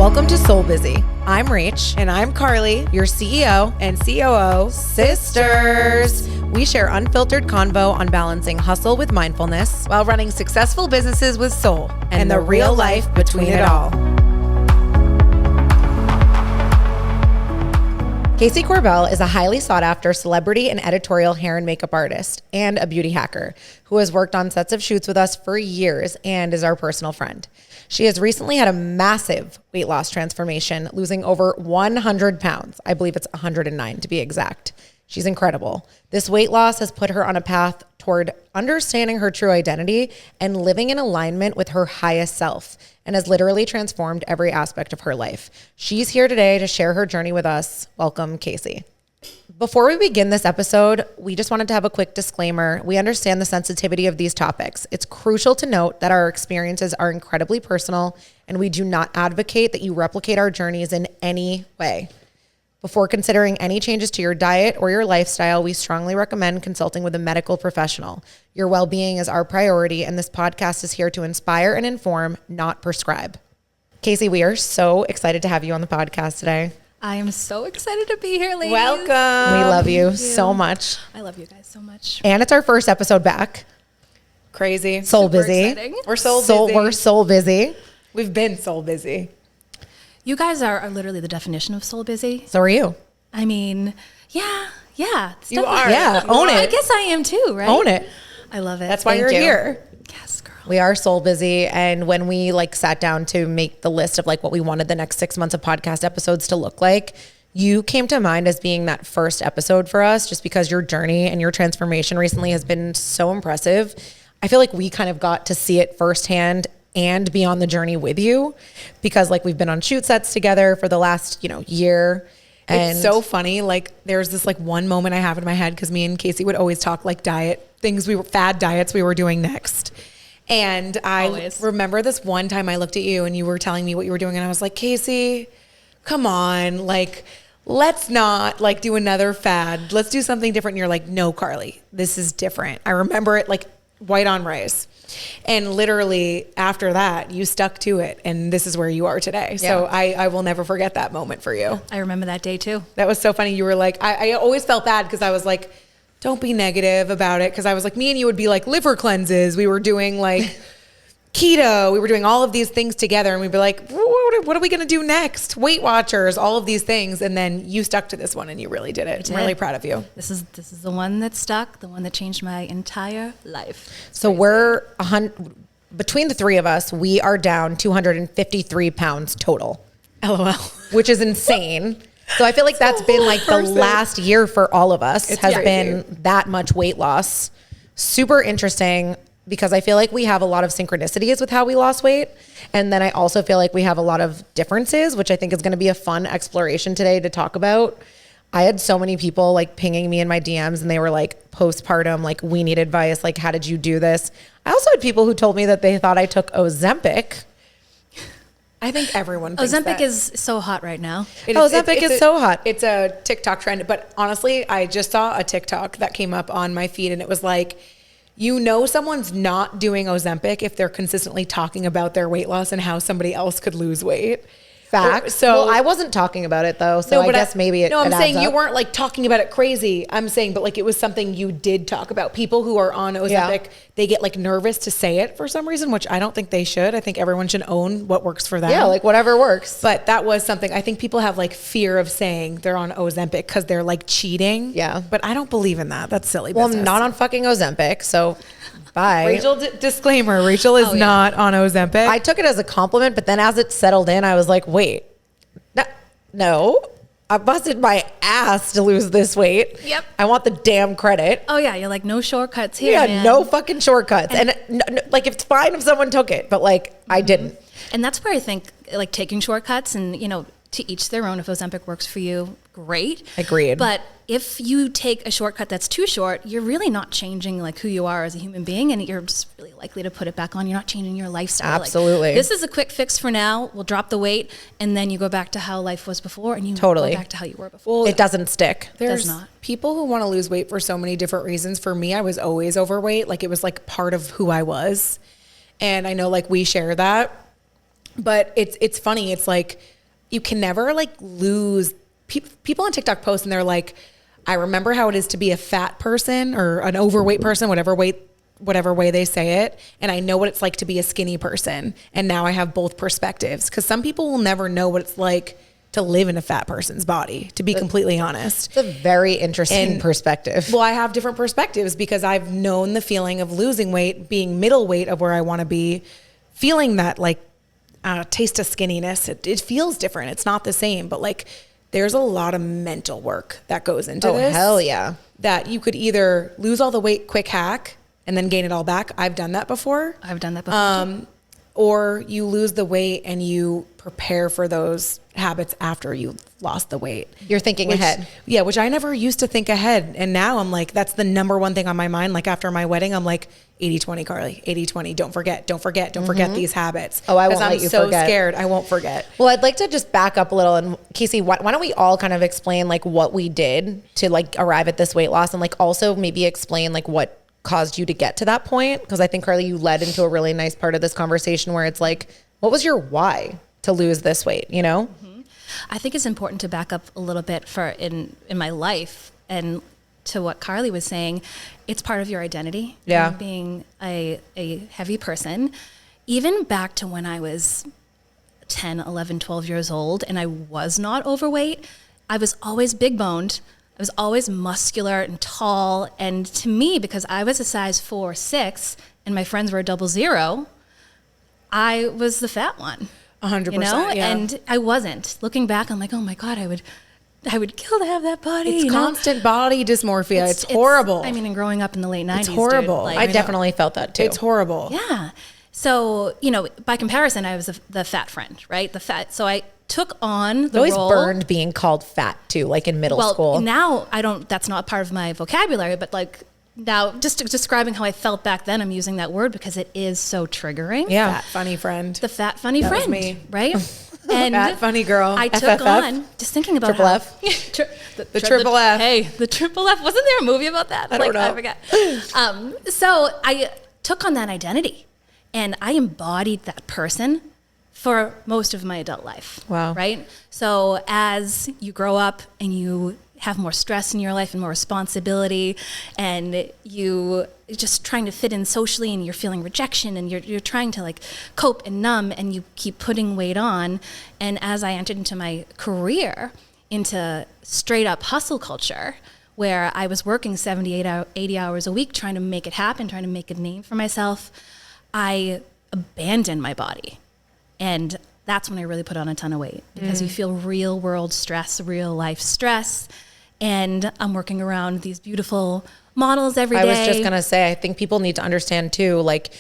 Welcome to Soul Busy. I'm Rach. And I'm Carly, your CEO and COO sisters. We share unfiltered convo on balancing hustle with mindfulness while running successful businesses with soul and the real life between it all. Kacie Corbelle is a highly sought after celebrity and editorial hair and makeup artist and a beauty hacker who has worked on sets of shoots with us for years and is our personal friend. She has recently had a massive weight loss transformation, losing over 100 pounds. I believe it's 109 to be exact. She's incredible. This weight loss has put her on a path toward understanding her true identity and living in alignment with her highest self, and has literally transformed every aspect of her life. She's here today to share her journey with us. Welcome, Kacie. Before we begin this episode, we just wanted to have a quick disclaimer. We understand the sensitivity of these topics. It's crucial to note that our experiences are incredibly personal, and we do not advocate that you replicate our journeys in any way. Before considering any changes to your diet or your lifestyle, we strongly recommend consulting with a medical professional. Your well-being is our priority, and this podcast is here to inspire and inform, not prescribe. Kacie, we are so excited to have you on the podcast today. I am so excited to be here, ladies. Welcome. We love you so much. I love you guys so much. And it's our first episode back. Crazy. Soul Super busy. exciting. We're soul busy. We're soul busy. We've been soul busy. You guys are literally the definition of soul busy. So are you. I mean, yeah. It's You definitely- are. Yeah, You own are. it. I guess I am too, right? Own it. I love it. That's why Thank you're you. here. Yes, girl. We are soul busy. And when we sat down to make the list of what we wanted the next 6 months of podcast episodes to look like, you came to mind as being that first episode for us, just because your journey and your transformation recently has been so impressive. I feel like we kind of got to see it firsthand and be on the journey with you, because we've been on shoot sets together for the last, year. And It's so funny. There's this one moment I have in my head, because me and Kacie would always talk diet things, fad diets we were doing next. And I Always. remember this one time I looked at you and you were telling me what you were doing, and I was like, Kacie, come on, let's not do another fad. Let's do something different. And you're like, no, Carly, this is different. I remember it white on rice. And literally after that, you stuck to it. And this is where you are today. So I will never forget that moment for you. I remember that day too. That was so funny. You were like, I always felt bad because I was like, don't be negative about it. Because I was like, me and you would be liver cleanses. We were doing keto. We were doing all of these things together. And we'd be like, what are we going to do next? Weight Watchers, all of these things. And then you stuck to this one and you really did it. I'm really proud of you. This is the one that stuck, the one that changed my entire life. So we're between the three of us, we are down 253 pounds total. LOL. Which is insane. So I feel like that's been the last year for all of us has been that much weight loss. Super interesting, because I feel like we have a lot of synchronicities with how we lost weight. And then I also feel like we have a lot of differences, which I think is going to be a fun exploration today to talk about. I had so many people pinging me in my DMs, and they were postpartum, we need advice. How did you do this? I also had people who told me that they thought I took Ozempic. I think everyone thinks Ozempic that. is so hot right now. Ozempic is so hot. It's a TikTok trend. But honestly, I just saw a TikTok that came up on my feed, and it was someone's not doing Ozempic if they're consistently talking about their weight loss and how somebody else could lose weight. Fact. So I wasn't talking about it though. So I guess maybe it. No, I'm it saying adds you up. weren't talking about it crazy. I'm saying, but it was something you did talk about. People who are on Ozempic, they get nervous to say it for some reason, which I don't think they should. I think everyone should own what works for them. Yeah, whatever works. But that was something I think people have fear of saying they're on Ozempic because they're cheating. Yeah. But I don't believe in that. That's silly Well, business. I'm not on fucking Ozempic, so bye. Rachel, disclaimer, Rachel is not on Ozempic. I took it as a compliment, but then as it settled in, I was like, wait, no, I busted my ass to lose this weight. Yep. I want the damn credit. Oh yeah, you're no shortcuts here, Yeah, man. no fucking shortcuts. And it's fine if someone took it, but I didn't. And that's where I think taking shortcuts and, to each their own. If Ozempic works for you, great. Agreed. But if you take a shortcut that's too short, you're really not changing who you are as a human being, and you're just really likely to put it back on. You're not changing your lifestyle. Absolutely. This is a quick fix for now. We'll drop the weight, and then you go back to how life was before, and you Totally. go back to how you were before. Well, It doesn't stick. There's not. people who want to lose weight for so many different reasons. For me, I was always overweight. It was part of who I was. And I know we share that, but it's funny. It's you can never like lose people on TikTok post and they're like, I remember how it is to be a fat person or an overweight person, whatever way they say it. And I know what it's like to be a skinny person. And now I have both perspectives, because some people will never know what it's like to live in a fat person's body, to be completely honest. It's a very interesting perspective. Well, I have different perspectives because I've known the feeling of losing weight, being middleweight of where I want to be, feeling that like taste of skinniness. It feels different. It's not the same, but like there's a lot of mental work that goes into this. Oh, hell yeah. That you could either lose all the weight, quick hack, and then gain it all back. I've done that before. Or you lose the weight and you prepare for those habits after you lost the weight. You're thinking ahead. Yeah, which I never used to think ahead. And now I'm like, that's the number one thing on my mind. Like after my wedding, I'm like, 80-20, Carly, 80-20. Don't forget these habits. Oh, I won't let you forget. I'm so scared. I won't forget. Well, I'd like to just back up a little. And Kacie, why don't we all kind of explain like what we did to like arrive at this weight loss, and like also maybe explain like what caused you to get to that point? Because I think, Carly, you led into a really nice part of this conversation where it's like, what was your why to lose this weight, you know? Mm-hmm. I think it's important to back up a little bit for in my life, and to what Carly was saying, it's part of your identity. Yeah. Being a heavy person, even back to when I was 10, 11, 12 years old and I was not overweight, I was always big boned. I was always muscular and tall. And to me, because I was a size 4'6" and my friends were a 00, I was the fat one. 100%. You know? Yeah. And I wasn't. Looking back, I'm like, oh my God, I would kill to have that body. It's constant body dysmorphia. It's horrible. I mean, and growing up in the late 90s. It's horrible. Dude, like, I definitely felt that too. It's horrible. yeah. So, by comparison, I was the fat friend, right? So I took on the always role. burned being called fat too, like in middle school. Now that's not part of my vocabulary, but like now just describing how I felt back then, I'm using that word because it is so triggering. Yeah. Fat funny friend. The fat funny That was friend, me. right? And Fat funny girl. I took FFF. on, just thinking about Triple how, F. The triple F. Hey, the triple F. Wasn't there a movie about that? I don't know. I forget. So I took on that identity and I embodied that person for most of my adult life. Wow. Right? So as you grow up and you have more stress in your life and more responsibility, and you just trying to fit in socially, and you're feeling rejection, and you're trying to like cope and numb, and you keep putting weight on. And as I entered into my career, into straight up hustle culture, where I was working 80 hours a week, trying to make it happen, trying to make a name for myself, I abandoned my body. And that's when I really put on a ton of weight, because you feel real world stress, real life stress. And I'm working around these beautiful models every day. I was just going to say, I think people need to understand too, like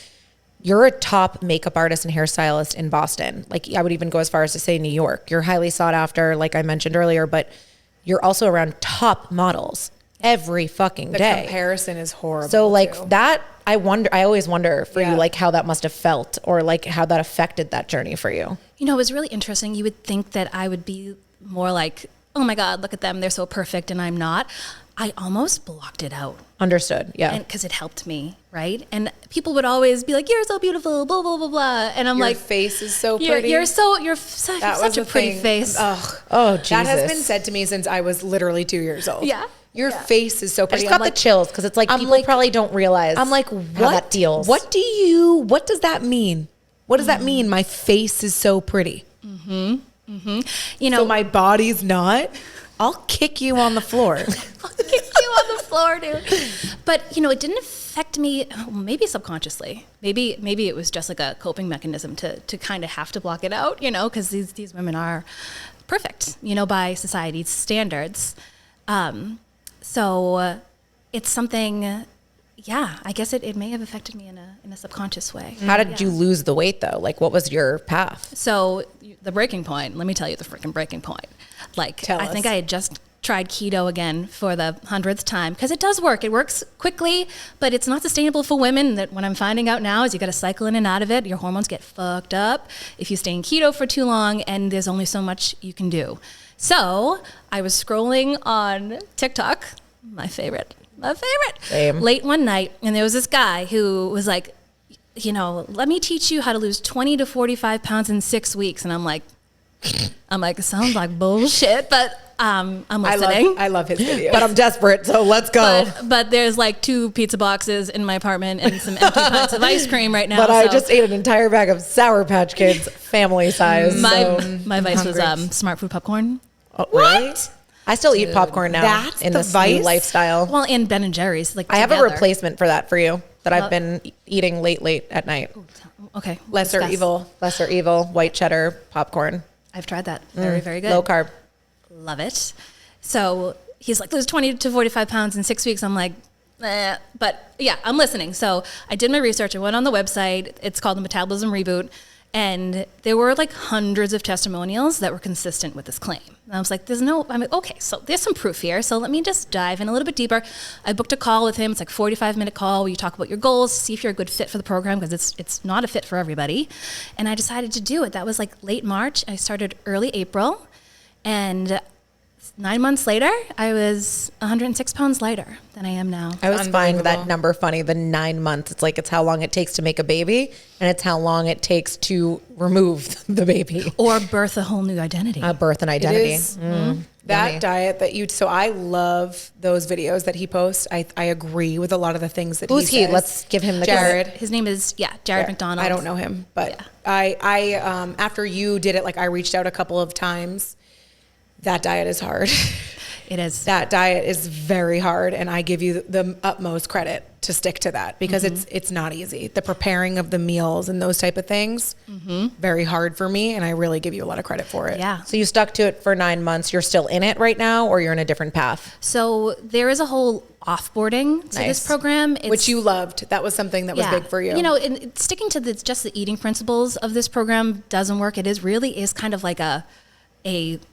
you're a top makeup artist and hairstylist in Boston. Like I would even go as far as to say New York. You're highly sought after, like I mentioned earlier, but you're also around top models every fucking The day. comparison is horrible. So like too. that, I always wonder for Yeah. you, like how that must have felt, or like how that affected that journey for you. You know, it was really interesting. You would think that I would be more like, oh my God, look at them, they're so perfect, and I'm not. I almost blocked it out. Understood. Yeah. Because it helped me, right? And people would always be like, you're so beautiful, blah, blah, blah, blah. And I'm Your like, face is so you're pretty. you're such a pretty thing. face. Ugh. Oh, Jesus. That has been said to me since I was literally 2 years old. Yeah. Your face is so I pretty. just got I'm like, the chills because it's like I'm people like- probably don't realize I'm like, how what? that deals. What does that mean? What does that mean? My face is so pretty. You know, So my body's not? I'll kick you on the floor. I'll kick you on the floor, dude. But, it didn't affect me, maybe subconsciously. Maybe it was just like a coping mechanism to kind of have to block it out, because these women are perfect, by society's standards. So it's something, I guess it may have affected me in a subconscious way. How did you lose the weight though? Like what was your path? So the breaking point, let me tell you the freaking breaking point. Like, Tell I us. think I had just tried keto again for the 100th time, because it does work. It works quickly, but it's not sustainable for women. That what I'm finding out now is you got to cycle in and out of it. Your hormones get fucked up if you stay in keto for too long, and there's only so much you can do. So I was scrolling on TikTok, my favorite, Same. late one night, and there was this guy who was like, let me teach you how to lose 20 to 45 pounds in 6 weeks. And I'm like, I'm like, sounds like bullshit, but I'm listening. I love his videos. But I'm desperate, so let's go. But there's like 2 pizza boxes in my apartment and some empty pints of ice cream right now. But I just ate an entire bag of Sour Patch Kids, family size. My vice was smart food popcorn. Oh, really? I still eat popcorn now. That's in the this vice? new lifestyle. Well, and Ben and Jerry's. Like I have a together. replacement for that for you that I've been eating late at night. Okay. Lesser discuss. evil. Lesser evil, white cheddar, popcorn. I've tried that. Very, very good. Low carb. Love it. So he's like, lose 20 to 45 pounds in 6 weeks. I'm like, eh. But yeah, I'm listening. So I did my research. I went on the website. It's called the Metabolism Reboot. And there were like hundreds of testimonials that were consistent with this claim. And I was like, I'm like, okay, so there's some proof here. So let me just dive in a little bit deeper. I booked a call with him. It's like 45-minute call where you talk about your goals, see if you're a good fit for the program, because it's not a fit for everybody. And I decided to do it. That was like late March. I started early April. And 9 months later, I was 106 pounds lighter than I am now. I always find that Unbelievable. number funny, the 9 months. It's like it's how long it takes to make a baby, and it's how long it takes to remove the baby. Or birth a whole new identity. Birth and identity. It is. That Yummy. diet that so I love those videos that he posts. I agree with a lot of the things that Who's he he? says. Let's give him the Jared. His name is, Jared McDonald. I don't know him, but Yeah. I after you did it, like I reached out a couple of times. That diet is hard. It is. That diet is very hard, and I give you the utmost credit to stick to that because it's not easy. The preparing of the meals and those type of things, very hard for me, and I really give you a lot of credit for it. Yeah. So you stuck to it for 9 months. You're still in it right now, or you're in a different path? So there is a whole offboarding to Nice. this program. It's, Which you loved. That was something that was big for you. You know, and sticking to just the eating principles of this program doesn't work. It really is kind of like a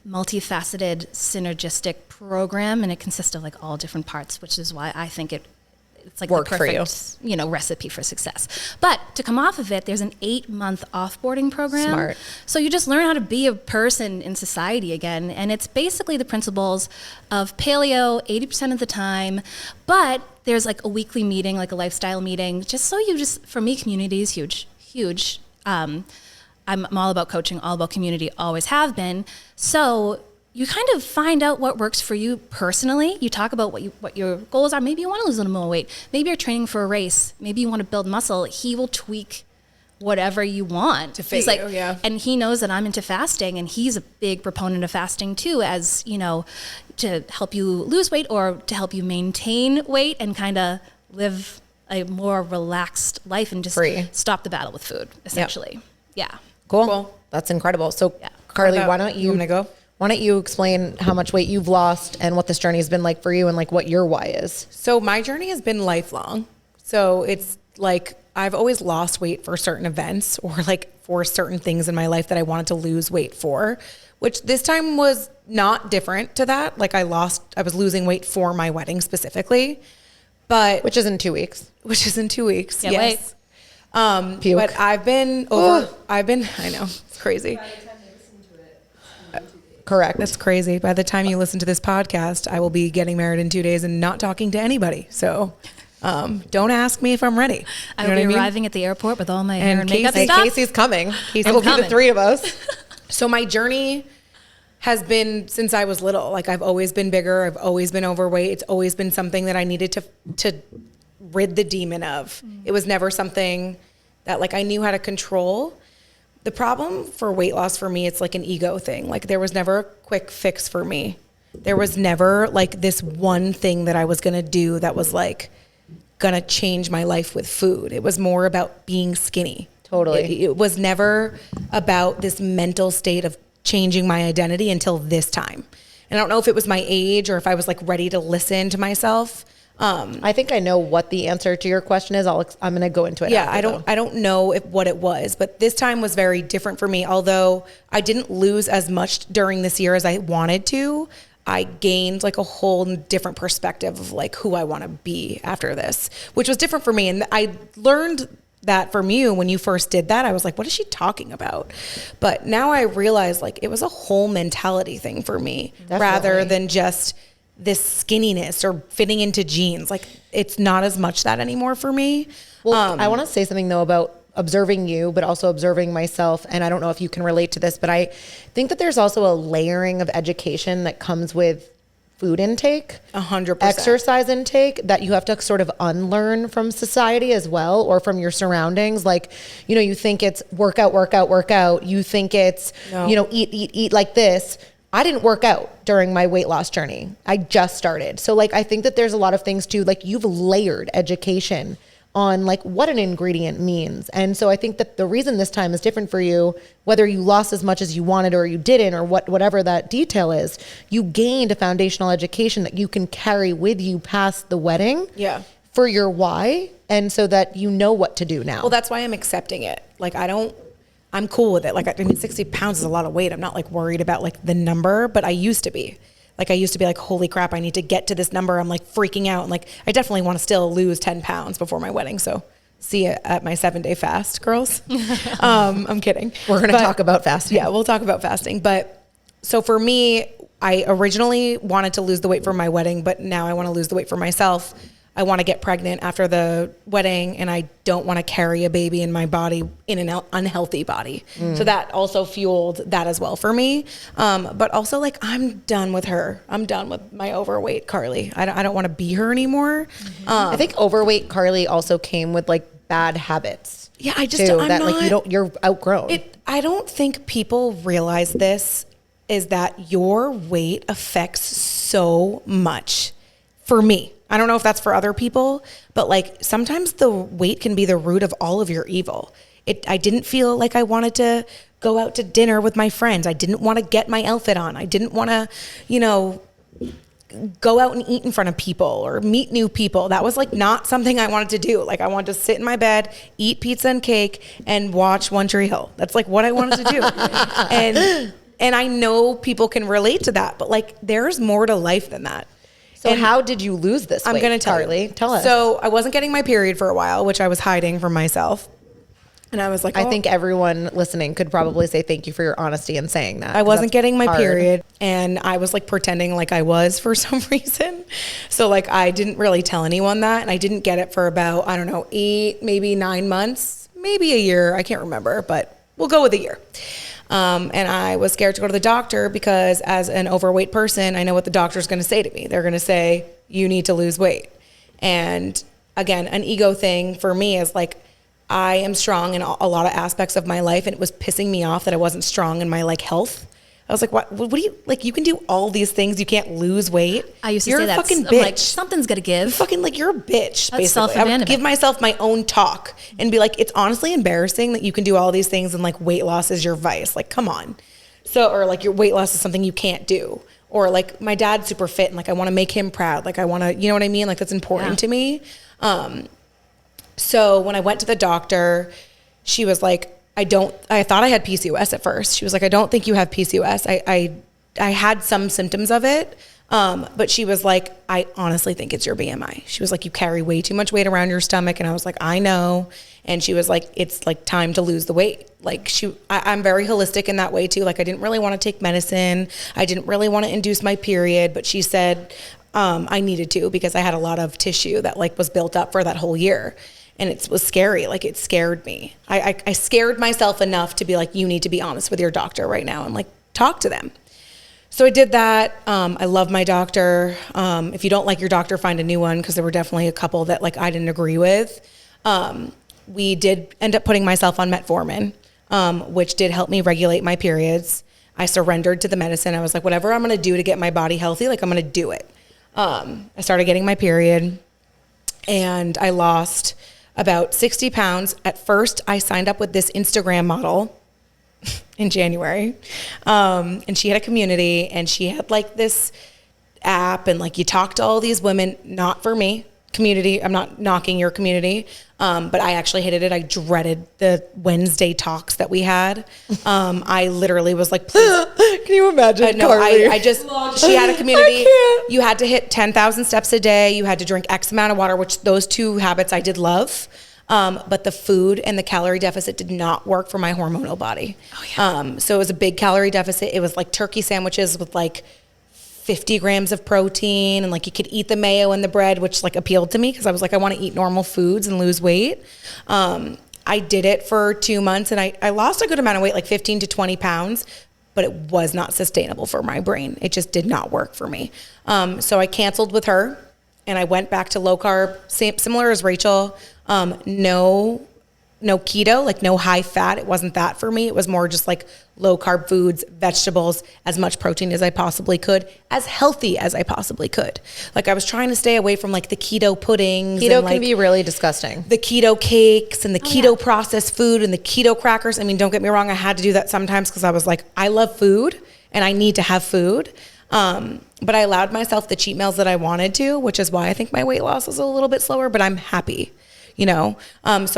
multifaceted, synergistic program, and it consists of like all different parts, which is why I think it's like Worked the for you. perfect, recipe for success. But to come off of it, there's an 8-month offboarding program. Smart. So you just learn how to be a person in society again, and it's basically the principles of paleo 80% of the time, but there's like a weekly meeting, like a lifestyle meeting, for me, community is huge. I'm all about coaching, all about community, always have been. So you kind of find out what works for you personally. You talk about what your goals are. Maybe you want to lose a little more weight. Maybe you're training for a race. Maybe you want to build muscle. He will tweak whatever you want To fit you, yeah. And he knows that I'm into fasting, and he's a big proponent of fasting too, as to help you lose weight or to help you maintain weight and kind of live a more relaxed life and just Free. stop the battle with food, essentially. Yeah. Cool. That's incredible. So, Yeah. Carly, How about- why don't you want me to go? Why don't you explain how much weight you've lost and what this journey has been like for you, and like what your why is? So my journey has been lifelong. So it's like I've always lost weight for certain events or like for certain things in my life that I wanted to lose weight for, which this time was not different to that. Like I was losing weight for my wedding specifically, but Which is in 2 weeks. which is in 2 weeks. Can't yes. Puke. But I know, it's crazy. Correct. That's crazy. By the time you listen to this podcast, I will be getting married in 2 days and not talking to anybody. So don't ask me if I'm ready. I will be arriving at the airport with all my hair and makeup Hey, stuff. Casey's coming. Casey's It will be the coming. 3 of us. So my journey has been since I was little. Like I've always been bigger. I've always been overweight. It's always been something that I needed to rid the demon of. It was never something that like I knew how to control. The problem for weight loss for me, it's like an ego thing. Like there was never a quick fix for me. There was never like this one thing that I was going to do that was like going to change my life with food. It was more about being skinny. Totally. It was never about this mental state of changing my identity until this time. And I don't know if it was my age or if I was like ready to listen to myself. I think I know what the answer to your question is. I'm going to go into it. Yeah, after, I don't know what it was, but this time was very different for me. Although I didn't lose as much during this year as I wanted to, I gained like a whole different perspective of like who I want to be after this, which was different for me. And I learned that from you when you first did that. I was like, what is she talking about? But now I realize like it was a whole mentality thing for me rather than just this skinniness or fitting into jeans. Like it's not as much that anymore for me. Well, I want to say something though about observing you, but also observing myself. And I don't know if you can relate to this, but I think that there's also a layering of education that comes with food intake, 100%, exercise intake that you have to sort of unlearn from society as well, or from your surroundings. Like, you know, you think it's workout. You think it's, you know, eat like this. I didn't work out during my weight loss journey. I just started. So like, I think that there's a lot of things too, like you've layered education on like what an ingredient means. And so I think that the reason this time is different for you, whether you lost as much as you wanted or you didn't, or whatever that detail is, you gained a foundational education that you can carry with you past the wedding for your why. And so that you know what to do now. Well, that's why I'm accepting it. Like, I'm cool with it. Like, I mean, 60 pounds is a lot of weight. I'm not like worried about like the number, but I used to be. Like, I used to be like, holy crap, I need to get to this number. I'm like freaking out. And like, I definitely want to still lose 10 pounds before my wedding. So see you at my 7-day fast, girls. I'm kidding. We're going to talk about fasting. Yeah, we'll talk about fasting. But so for me, I originally wanted to lose the weight for my wedding, but now I want to lose the weight for myself. I want to get pregnant after the wedding, and I don't want to carry a baby in my body, in an unhealthy body. So that also fueled that as well for me. But also, like, I'm done with her. I'm done with my overweight Carly. I don't want to be her anymore. I think overweight Carly also came with like bad habits. Yeah, I just too, I'm that not, like you're outgrown. I don't think people realize this, is that your weight affects so much. For me, I don't know if that's for other people, but like sometimes the weight can be the root of all of your evil. I didn't feel like I wanted to go out to dinner with my friends. I didn't want to get my outfit on. I didn't want to, you know, go out and eat in front of people or meet new people. That was like not something I wanted to do. Like, I wanted to sit in my bed, eat pizza and cake, and watch One Tree Hill. That's like what I wanted to do. And I know people can relate to that, but like there's more to life than that. So how did you lose this weight, I'm going to tell Carly? Tell us. So I wasn't getting my period for a while, which I was hiding from myself. And I was like, I think everyone listening could probably say thank you for your honesty in saying that. I wasn't getting my hard. period, and I was like pretending like I was for some reason. So like I didn't really tell anyone that, and I didn't get it for about, I don't know, 8, maybe 9 months, maybe a year. I can't remember, but we'll go with a year. And I was scared to go to the doctor because as an overweight person, I know what the doctor's going to say to me. They're going to say, you need to lose weight. And again, an ego thing for me is like, I am strong in a lot of aspects of my life, and it was pissing me off that I wasn't strong in my like health. I was like, what do you, like, you can do all these things, you can't lose weight. I used to you're say that. a fucking I'm bitch. like, something's got to give. Fucking like, you're a bitch, basically. I would self-abandonment. give myself my own talk and be like, it's honestly embarrassing that you can do all these things and like weight loss is your vice. Like, come on. So, or like your weight loss is something you can't do. Or like my dad's super fit and like I want to make him proud. Like I want to, you know what I mean? Like that's important to me. So when I went to the doctor, she was like, I thought I had PCOS at first. She was like, I don't think you have PCOS. I had some symptoms of it. But she was like, I honestly think it's your BMI. She was like, you carry way too much weight around your stomach. And I was like, I know. And she was like, it's like time to lose the weight. Like I'm very holistic in that way too. Like I didn't really want to take medicine. I didn't really want to induce my period, but she said, I needed to because I had a lot of tissue that like was built up for that whole year. And it was scary. Like it scared me. I scared myself enough to be like, you need to be honest with your doctor right now and like talk to them. So I did that. I love my doctor. If you don't like your doctor, find a new one, because there were definitely a couple that like I didn't agree with. We did end up putting myself on metformin, which did help me regulate my periods. I surrendered to the medicine. I was like, whatever I'm going to do to get my body healthy, like I'm going to do it. I started getting my period, and I lost about 60 pounds. At first, I signed up with this Instagram model in January. And she had a community, and she had like this app, and like you talk to all these women, not for me, community. I'm not knocking your community. But I actually hated it. I dreaded the Wednesday talks that we had. I literally was like, please. Can you imagine? No, I just, she had a community. You had to hit 10,000 steps a day. You had to drink X amount of water, which those two habits I did love. But the food and the calorie deficit did not work for my hormonal body. Oh, yeah. So it was a big calorie deficit. It was like turkey sandwiches with like 50 grams of protein, and like you could eat the mayo and the bread, which like appealed to me because I was like, I want to eat normal foods and lose weight. I did it for 2 months and I lost a good amount of weight, like 15 to 20 pounds, but it was not sustainable for my brain. It just did not work for me. So I canceled with her and I went back to low carb, similar as Rachel. No keto, like no high fat. It wasn't that for me. It was more just like low carb foods, vegetables, as much protein as I possibly could, as healthy as I possibly could. Like I was trying to stay away from like the keto puddings. Keto and, can like, be really disgusting. the keto cakes and the keto processed food and the keto crackers. I mean, don't get me wrong. I had to do that sometimes because I was like, I love food and I need to have food. But I allowed myself the cheat meals that I wanted to, which is why I think my weight loss is a little bit slower, but I'm happy. So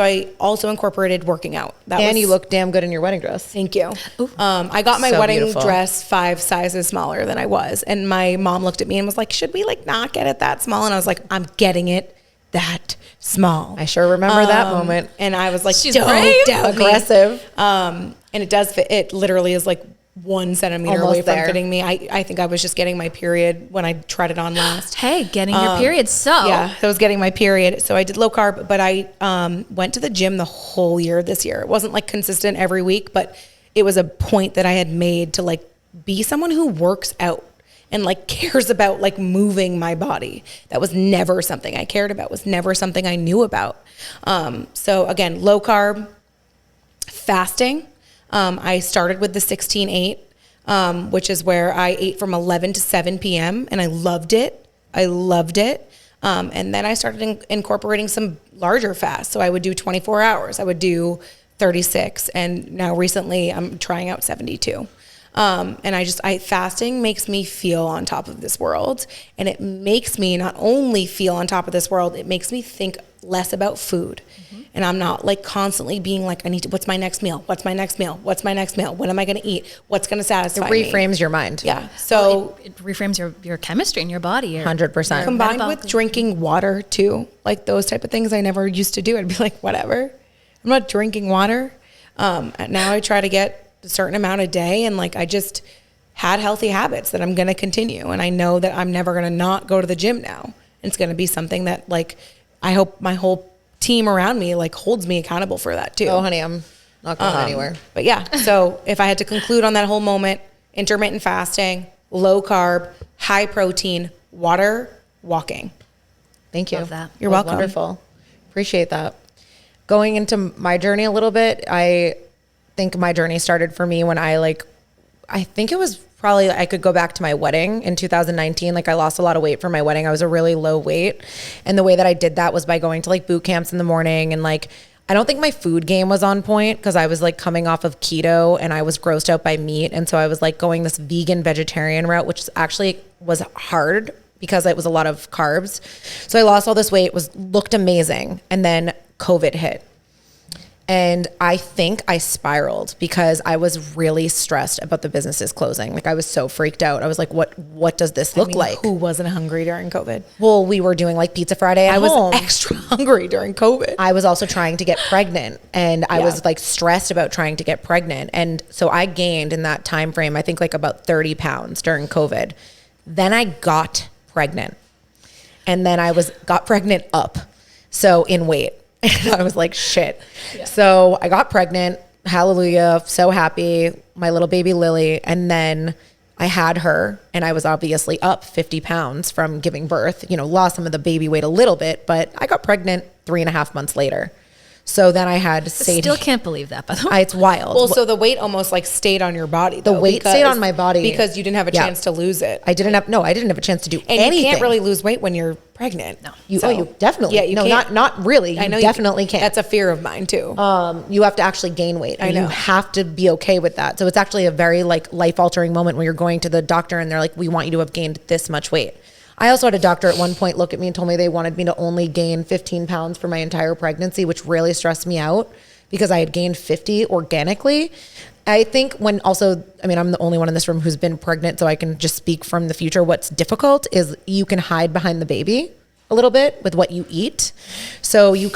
I also incorporated working out. You look damn good in your wedding dress. Thank you. I got my So wedding beautiful. dress 5 sizes smaller than I was. And my mom looked at me and was like, should we like not get it that small? And I was like, I'm getting it that small. I sure remember that moment. And I was like, She's don't brave. doubt me. Aggressive. And it does fit. It literally is like 1 centimeter Almost away from there. fitting me. I think I was just getting my period when I tried it on last. Hey, getting your period. So Yeah, so I was getting my period. So I did low carb, but I went to the gym the whole year this year. It wasn't like consistent every week, but it was a point that I had made to like be someone who works out and like cares about like moving my body. That was never something I cared about, was never something I knew about. So again, low carb, fasting. I started with the 16-8, which is where I ate from 11 to 7 p.m. and I loved it. And then I started incorporating some larger fasts. So I would do 24 hours. I would do 36. And now recently I'm trying out 72. And fasting makes me feel on top of this world. And it makes me not only feel on top of this world, it makes me think less about food. And I'm not like constantly being like, what's my next meal? What's my next meal? What's my next meal? What am I going to eat? What's going to satisfy me? It reframes your mind. Yeah. So it reframes your chemistry in your body. 100%. Combined with drinking water too, like those type of things I never used to do. I'd be like, whatever, I'm not drinking water. Now I try to get a certain amount a day, and like I just had healthy habits that I'm going to continue. And I know that I'm never going to not go to the gym now. It's going to be something that like I hope my whole team around me like holds me accountable for that too. Oh, honey, I'm not going anywhere. But yeah, so if I had to conclude on that whole moment, intermittent fasting, low carb, high protein, water, walking. Thank you. Love that. You're That was welcome. Wonderful. Appreciate that. Going into my journey a little bit, I think my journey started for me when I think it was probably, I could go back to my wedding in 2019. Like I lost a lot of weight for my wedding. I was a really low weight. And the way that I did that was by going to like boot camps in the morning. And like, I don't think my food game was on point because I was like coming off of keto and I was grossed out by meat. And so I was like going this vegan vegetarian route, which actually was hard because it was a lot of carbs. So I lost all this weight, looked amazing. And then COVID hit. And I think I spiraled because I was really stressed about the businesses closing. Like I was so freaked out. I was like, what does this look like? Who wasn't hungry during COVID? Well, we were doing like Pizza Friday at home. Was extra hungry during COVID. I was also trying to get pregnant and I was like stressed about trying to get pregnant. And so I gained in that time frame, I think like about 30 pounds during COVID. Then I got pregnant and then I got pregnant up. So in weight. And I was like, shit. Yeah. So I got pregnant. Hallelujah. So happy. My little baby Lily. And then I had her and I was obviously up 50 pounds from giving birth, lost some of the baby weight a little bit, but I got pregnant 3.5 months later. So then I had Sadie. Still can't believe that, by the way. It's wild. Well, so the weight almost like stayed on your body. The weight stayed on my body. Because you didn't have a chance to lose it. I didn't have a chance to do and anything. You can't really lose weight when you're pregnant. No. You definitely. Yeah, you can't. Not really. I know definitely can't. That's a fear of mine too. You have to actually gain weight. And you have to be okay with that. So it's actually a very like life-altering moment when you're going to the doctor and they're like, we want you to have gained this much weight. I also had a doctor at one point look at me and told me they wanted me to only gain 15 pounds for my entire pregnancy, which really stressed me out because I had gained 50 organically. I think I'm the only one in this room who's been pregnant, so I can just speak from the future. What's difficult is you can hide behind the baby a little bit with what you eat. So you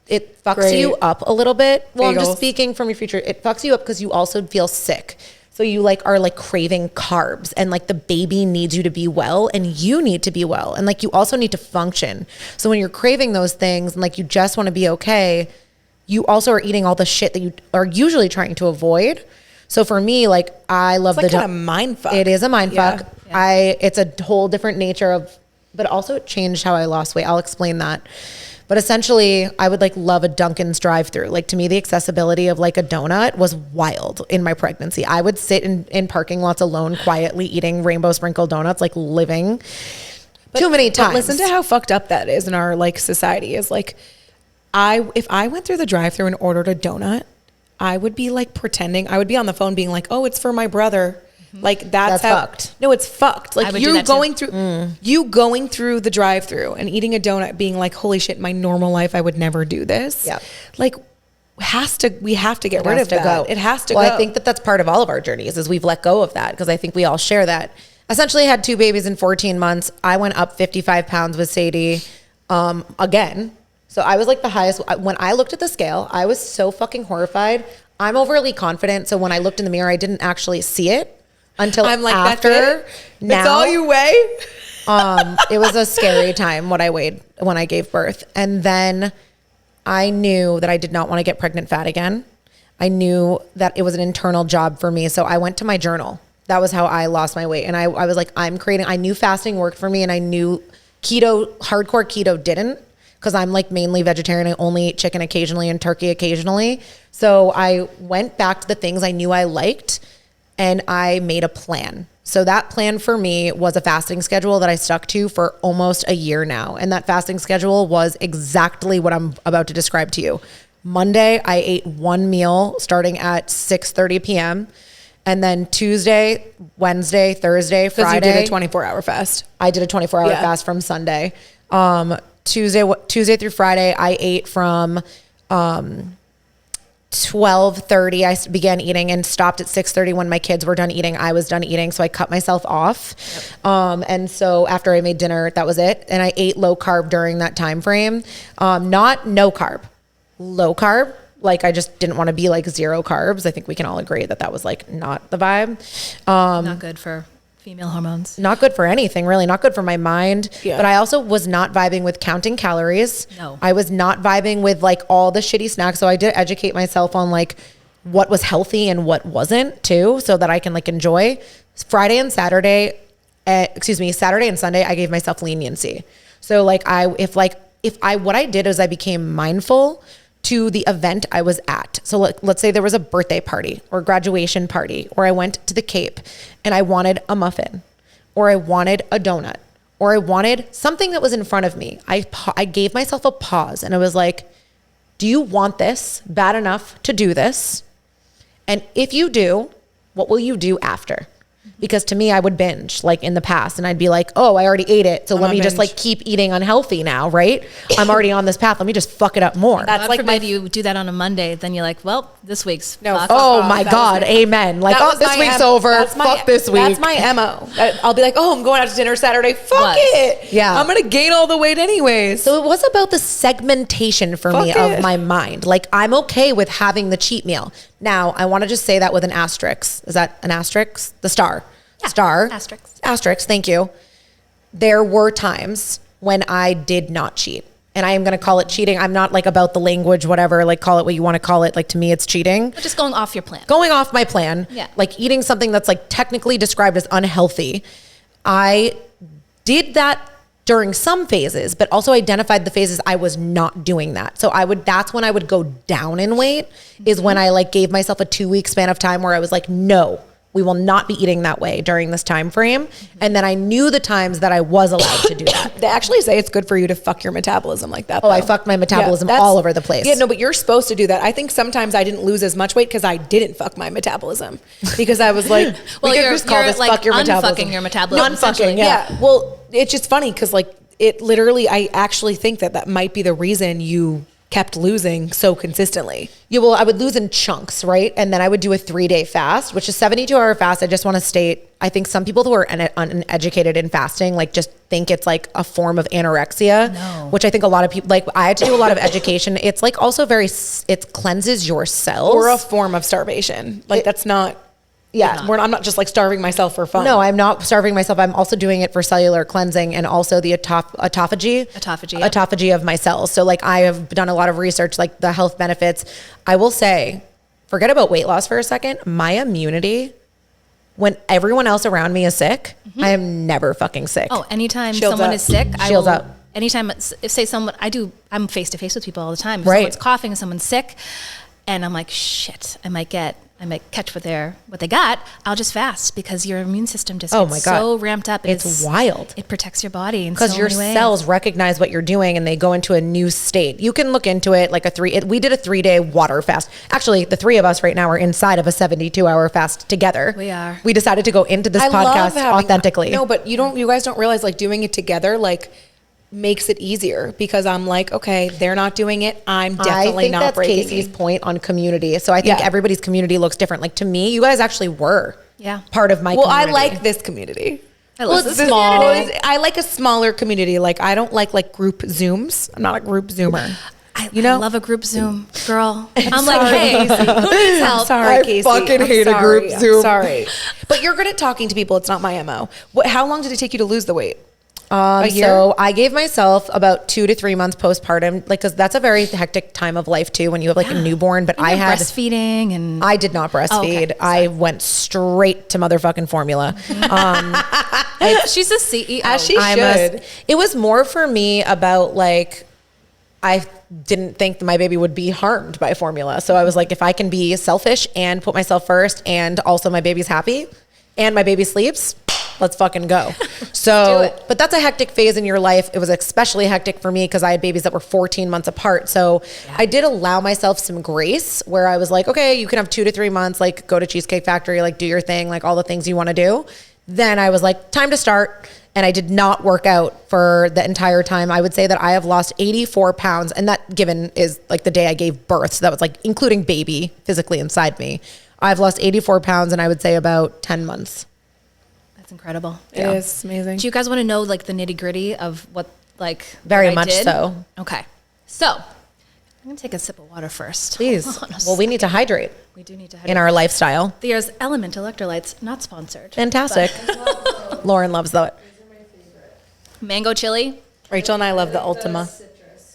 it fucks you up a little bit. Well, I'm just speaking from your future. It fucks you up because you also feel sick. So you are craving carbs and the baby needs you to be well and you need to be well. And you also need to function. So when you're craving those things and you just want to be okay, you also are eating all the shit that you are usually trying to avoid. So for me, like I love It's like kind of mind fuck. It is a mind Yeah. fuck. It's a whole different nature of, but also it changed how I lost weight. I'll explain that. But essentially, I would like love a Dunkin's drive-through. Like to me, the accessibility of like a donut was wild in my pregnancy. I would sit in parking lots alone, quietly eating rainbow sprinkle donuts, like living too many times. But listen to how fucked up that is in our like society. Is like, if I went through the drive-through and ordered a donut, I would be like pretending. I would be on the phone being like, "Oh, it's for my brother." Like that's how, fucked. No, it's fucked. Like would do you that too. going through you going through the drive-through and eating a donut, being like, "Holy shit, my normal life, I would never do this." Yeah. Like we have to get rid of that. It has to go. I think that that's part of all of our journeys is we've let go of that because I think we all share that. Essentially had 2 babies in 14 months. I went up 55 pounds with Sadie again. So I was like the highest. When I looked at the scale, I was so fucking horrified. I'm overly confident. So when I looked in the mirror, I didn't actually see it until I'm like, after. that's it? That's all you weigh? It was a scary time what I weighed when I gave birth. And then I knew that I did not want to get pregnant fat again. I knew that it was an internal job for me. So I went to my journal. That was how I lost my weight. And I was like, I knew fasting worked for me and I knew hardcore keto didn't because I'm like mainly vegetarian. I only eat chicken occasionally and turkey occasionally. So I went back to the things I knew I liked and I made a plan. So that plan for me was a fasting schedule that I stuck to for almost a year now. And that fasting schedule was exactly what I'm about to describe to you. Monday, I ate one meal starting at 6:30 p.m. And then Tuesday, Wednesday, Thursday, Friday. Because you did a 24-hour fast. I did a 24-hour fast from Sunday. Tuesday through Friday, I ate from 12:30. I began eating and stopped at 6:30 when my kids were done eating. I was done eating, so I cut myself off. Yep. And so after I made dinner, that was it. And I ate low carb during that time frame. Not no carb, low carb. Like I just didn't want to be like zero carbs. I think we can all agree that that was like not the vibe. Not good for female hormones. Not good for anything, really. Not good for my mind. Yeah. But I also was not vibing with counting calories. No. I was not vibing with like all the shitty snacks. So I did educate myself on like what was healthy and what wasn't too, so that I can like enjoy. Saturday and Sunday, I gave myself leniency. So like what I did is I became mindful to the event I was at. So let's say there was a birthday party or graduation party, or I went to the Cape and I wanted a muffin, or I wanted a donut, or I wanted something that was in front of me. I gave myself a pause and I was like, do you want this bad enough to do this? And if you do, what will you do after? Because to me, I would binge like in the past and I'd be like, oh, I already ate it. So let me just like keep eating unhealthy now, right? I'm already on this path. Let me just fuck it up more. That's like forbid you do that on a Monday, then you're like, well, this week's fuck. Oh my God. Amen. Like, oh, this week's over. Fuck this week. That's my MO. I'll be like, oh, I'm going out to dinner Saturday. Fuck it. Yeah. I'm going to gain all the weight anyways. So it was about the segmentation for me of my mind. Like I'm okay with having the cheat meal. Now I want to just say that with an asterisk. Is that an asterisk? The star. Yeah. Star. Asterisk. Thank you. There were times when I did not cheat. And I am going to call it cheating. I'm not like about the language, whatever, like call it what you want to call it. Like to me, it's cheating. But just going off your plan. Going off my plan. Yeah. Like eating something that's like technically described as unhealthy. I did that during some phases, but also identified the phases I was not doing that. So that's when I would go down in weight, is when I like gave myself a 2-week span of time where I was like, no, we will not be eating that way during this time frame. And then I knew the times that I was allowed to do that. They actually say it's good for you to fuck your metabolism like that. Oh, I fucked my metabolism all over the place. Yeah, no, but you're supposed to do that. I think sometimes I didn't lose as much weight because I didn't fuck my metabolism. Because I was like, well, you're like fuck your metabolism. Your metabolism. Non-fucking, yeah. Well, it's just funny because like it literally, I actually think that might be the reason you kept losing so consistently. Yeah, well, I would lose in chunks, right? And then I would do a 3-day fast, which is 72-hour fast. I just want to state, I think some people who are uneducated in fasting, like just think it's like a form of anorexia, which I think a lot of people, like I had to do a lot of education. It's like also it cleanses your cells. Or a form of starvation. Like that's not. Yeah, I'm not just like starving myself for fun. No, I'm not starving myself. I'm also doing it for cellular cleansing and also the autophagy of my cells. So like I have done a lot of research, like the health benefits. I will say, forget about weight loss for a second. My immunity, when everyone else around me is sick, I am never fucking sick. Oh, anytime someone is sick, Shields up. Anytime, say someone, I'm face to face with people all the time. If Right. someone's coughing, someone's sick, and I'm like, shit, I might catch what they got. I'll just fast because your immune system just gets so ramped up. It's wild. It protects your body in so because your many ways. cells recognize what you're doing and they go into a new state. You can look into it like we did a 3-day water fast. Actually, the three of us right now are inside of a 72-hour fast together. We are. We decided to go into this podcast authentically. No, but you guys don't realize like doing it together, like makes it easier because I'm like, okay, they're not doing it. I'm definitely not breaking. I think that's Casey's point on community. So I think everybody's community looks different. Like to me, you guys actually were part of my community. Well, I like this community. It's small. I like a smaller community. Like I don't like group Zooms. I'm not a group Zoomer. I love a group Zoom, girl. I'm sorry. like, hey, who needs help? I'm sorry, Casey. I fucking hate a group Zoom. I'm sorry. But you're good at talking to people. It's not my MO. How long did it take you to lose the weight? A year? So I gave myself about 2 to 3 months postpartum, like, cause that's a very hectic time of life too, when you have like a newborn, but I had breastfeeding and I did not breastfeed. Okay. I went straight to motherfucking formula. she's a CEO. As she should. It was more for me about like, I didn't think that my baby would be harmed by formula. So I was like, if I can be selfish and put myself first and also my baby's happy and my baby sleeps, let's fucking go. So, but that's a hectic phase in your life. It was especially hectic for me because I had babies that were 14 months apart. So I did allow myself some grace where I was like, okay, you can have 2 to 3 months, like go to Cheesecake Factory, like do your thing, like all the things you want to do. Then I was like, time to start. And I did not work out for the entire time. I would say that I have lost 84 pounds. And that given is like the day I gave birth. So that was like including baby physically inside me. I've lost 84 pounds and I would say about 10 months. That's incredible. It is amazing. Do you guys want to know like the nitty gritty of what like very what I much did? so. Okay. So I'm going to take a sip of water first. Please. Well, we need to hydrate. We do need to hydrate. In our lifestyle. There's Element Electrolytes, not sponsored. Fantastic. Lauren loves that. Mango chili. Rachel and I love the Ultima.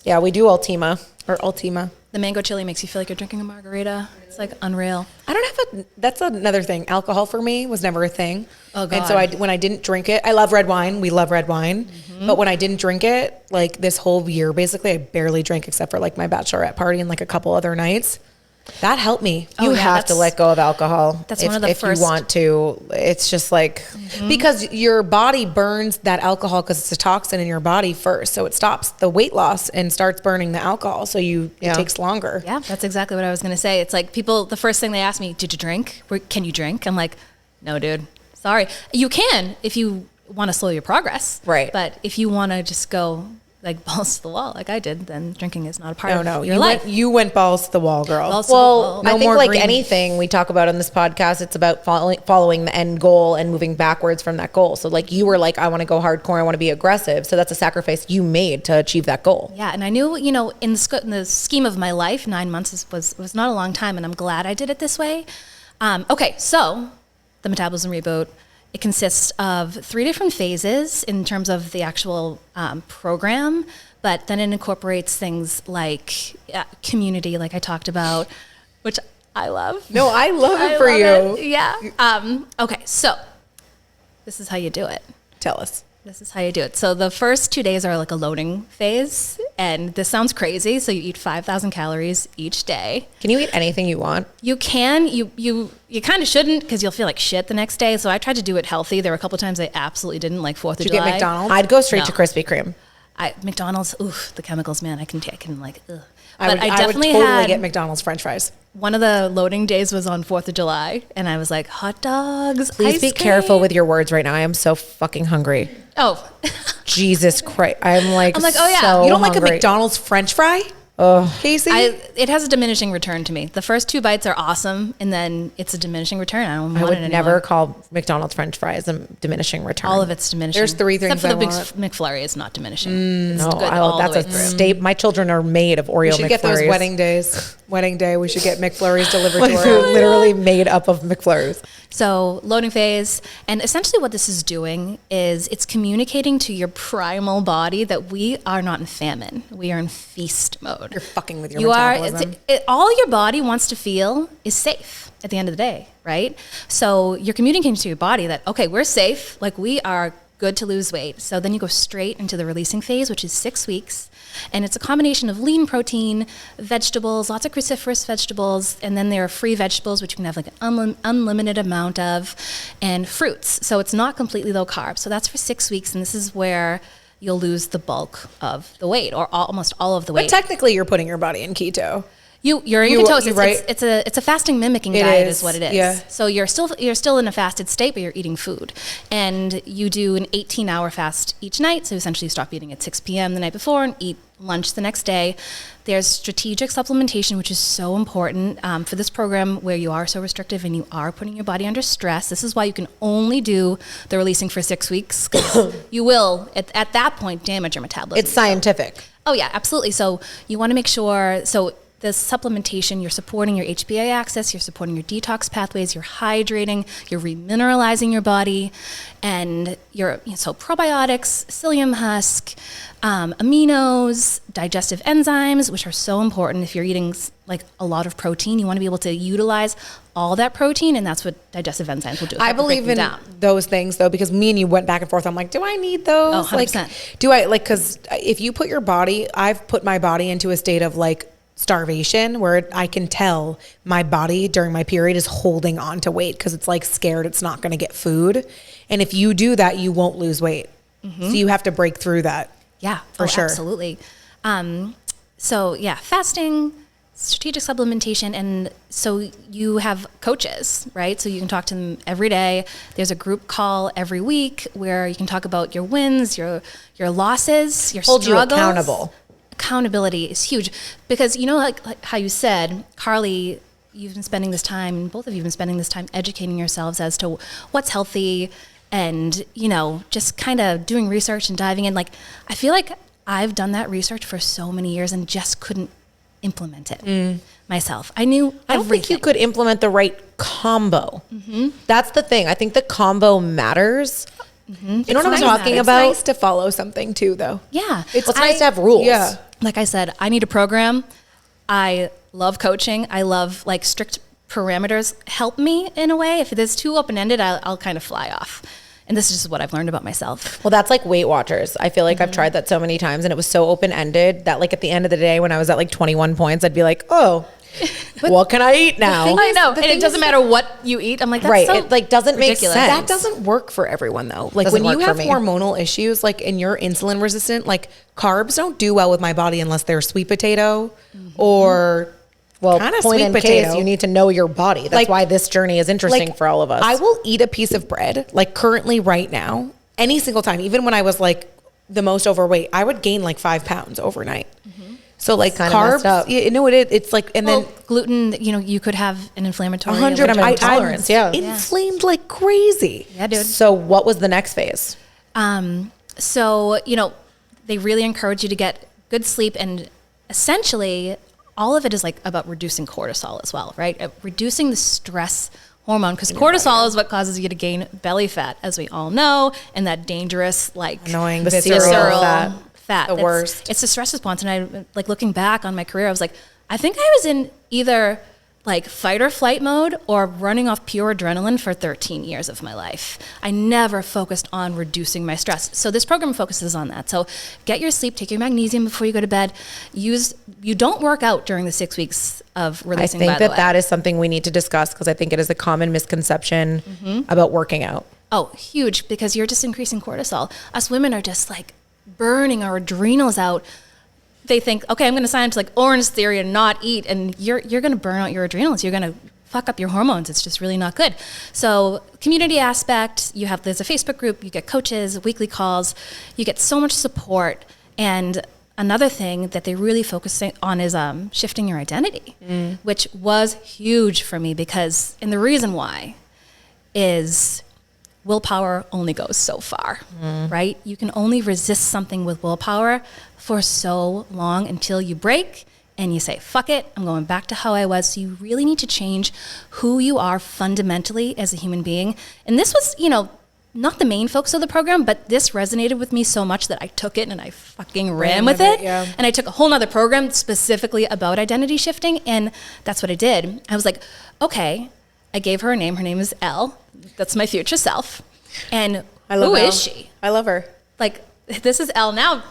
Yeah, we do Ultima. Or Ultima. The mango chili makes you feel like you're drinking a margarita. It's like unreal. I don't have that's another thing. Alcohol for me was never a thing. Oh, God. And so when I didn't drink it, I love red wine. We love red wine. Mm-hmm. But when I didn't drink it, like this whole year, basically, I barely drank except for like my bachelorette party and like a couple other nights. That helped me. You have to let go of alcohol. That's one of the first. If you want to, it's just like. Because your body burns that alcohol because it's a toxin in your body first. So it stops the weight loss and starts burning the alcohol. So it takes longer. Yeah, that's exactly what I was going to say. It's like people, the first thing they ask me, did you drink? Can you drink? I'm like, no, dude, sorry. You can if you want to slow your progress. Right. But if you want to just go like balls to the wall like I did, then drinking is not a part of your life. You went balls to the wall, girl. Well, I think like anything we talk about on this podcast, it's about following the end goal and moving backwards from that goal. So like you were like, I want to go hardcore, I want to be aggressive. So that's a sacrifice you made to achieve that goal. Yeah, and I knew, in the scheme of my life, 9 months was not a long time, and I'm glad I did it this way. Okay, so the metabolism reboot. It consists of 3 different phases in terms of the actual program, but then it incorporates things like community, like I talked about, which I love. No, I love it for you. Yeah. Okay, so this is how you do it. Tell us. This is how you do it. So the first 2 days are like a loading phase, and this sounds crazy. So you eat 5,000 calories each day. Can you eat anything you want? You can. You kind of shouldn't because you'll feel like shit the next day. So I tried to do it healthy. There were a couple of times I absolutely didn't, like 4th of July. Did you get McDonald's? I'd go straight to Krispy Kreme. McDonald's, oof, the chemicals, man. I can like, ugh. I would totally get McDonald's French fries. One of the loading days was on 4th of July, and I was like, hot dogs, Please be careful with your words right now. I am so fucking hungry. Oh. Jesus Christ. I'm like, oh yeah. So you don't like hungry. a McDonald's French fry? Oh, Casey? It has a diminishing return to me. The first 2 bites are awesome, and then it's a diminishing return. I don't want it anymore. I would never call McDonald's French fries a diminishing return. All of it's diminishing. There's 3 things except for the want. McFlurry is not diminishing. It's good that's all the way a through. staple. My children are made of Oreo McFlurries. You should get those wedding days. wedding day, we should get McFlurries delivered to We're her. literally made up of McFlurries. So loading phase, and essentially what this is doing is it's communicating to your primal body that we are not in famine. We are in feast mode. You're fucking with your You are, metabolism. all your body wants to feel is safe at the end of the day, right? So you're communicating to your body that, okay, we're safe, like we are good to lose weight. So then you go straight into the releasing phase, which is 6 weeks. And it's a combination of lean protein, vegetables, lots of cruciferous vegetables, and then there are free vegetables, which you can have like an unlimited amount of, and fruits. So it's not completely low carb. So that's for 6 weeks, and this is where you'll lose the bulk of the weight, or almost all of the weight. But technically, you're putting your body in keto. You're in You- ketosis. right? It's a fasting mimicking It diet is, is what it is. yeah. So you're still in a fasted state, but you're eating food, and you do an 18-hour fast each night. So essentially, you stop eating at 6 p.m. the night before and eat lunch the next day. There's strategic supplementation, which is so important for this program where you are so restrictive and you are putting your body under stress. This is why you can only do the releasing for 6 weeks, because you will at that point damage your metabolism. It's scientific. Oh yeah, absolutely. So you want to make sure, so the supplementation, you're supporting your HPA axis, you're supporting your detox pathways, you're hydrating, you're remineralizing your body, and so probiotics, psyllium husk, aminos, digestive enzymes, which are so important. If you're eating like a lot of protein, you want to be able to utilize all that protein, and that's what digestive enzymes will do. I believe in those things though, because me and you went back and forth. I'm like, do I need those? Oh, 100%. Like, do I like, cause if you put your body, I've put my body into a state of like starvation where I can tell my body during my period is holding on to weight because it's like scared it's not going to get food. And if you do that, you won't lose weight. So you have to break through that. Yeah, for sure. Absolutely. So yeah, fasting, strategic supplementation, and so you have coaches, right? So you can talk to them every day. There's a group call every week where you can talk about your wins, your losses, your Hold struggles. you accountable. Accountability is huge because, you know, like how you said, Carly, you've been spending this time, both of you have been spending this time educating yourselves as to what's healthy and, you know, just kind of doing research and diving in. Like, I feel like I've done that research for so many years and just couldn't implement it myself. I knew I don't think you could implement the right combo. That's the thing. I think the combo matters. You know what I'm talking about? It's nice to follow something too, though. Yeah. It's nice to have rules. Yeah. Like I said, I need a program. I love coaching. I love like strict parameters help me in a way. If it is too open-ended, I'll kind of fly off. And this is just what I've learned about myself. Well, that's like Weight Watchers. I feel like I've tried that so many times and it was so open-ended that like at the end of the day when I was at like 21 points, I'd be like, oh, what can I eat now? I know. And it doesn't matter what you eat. I'm like, that's Right. so It like doesn't make ridiculous. sense. That doesn't work for everyone though. Like Doesn't when you work have for me. hormonal issues, like and you're insulin resistant, like carbs don't do well with my body unless they're sweet potato or Well, kind of point sweet in potato. case you need to know your body. That's Like- why this journey is interesting for all of us. I will eat a piece of bread, like currently right now, any single time. Even when I was like the most overweight, I would gain like 5 pounds overnight. So like Kinda carbs, messed up. you know what it's like, and Well, then gluten, you know, you could have an inflammatory 100 I'm intolerance, yeah. inflamed like crazy. Yeah, dude. So what was the next phase? So, you know, they really encourage you to get good sleep, and essentially all of it is like about reducing cortisol as well, right? Reducing the stress hormone, because cortisol is what causes you to gain belly fat, as we all know, and that dangerous, like Annoying Visceral visceral fat. fat. The worst. It's a stress response. And I, like, looking back on my career, I was like, I think I was in either like fight or flight mode or running off pure adrenaline for 13 years of my life. I never focused on reducing my stress. So this program focuses on that. So get your sleep, take your magnesium before you go to bed. You don't work out during the 6 weeks of I releasing, think by the way. that is something we need to discuss because I think it is a common misconception about working out. Oh, huge, because you're just increasing cortisol. Us women are just like burning our adrenals out. They think, okay, I'm going to sign up to like Orange Theory and not eat, and you're going to burn out your adrenals. You're going to fuck up your hormones. It's just really not good. So community aspect, there's a Facebook group, you get coaches, weekly calls, you get so much support. And another thing that they really focus on is shifting your identity, which was huge for me and the reason why is willpower only goes so far, right? You can only resist something with willpower for so long until you break and you say, fuck it, I'm going back to how I was. So you really need to change who you are fundamentally as a human being. And this was, not the main focus of the program, but this resonated with me so much that I took it and I fucking ran with it. Yeah. And I took a whole nother program specifically about identity shifting. And that's what I did. I was like, okay, I gave her a name. Her name is Elle. That's my future self. And who is she? I love her. Like, this is Elle now,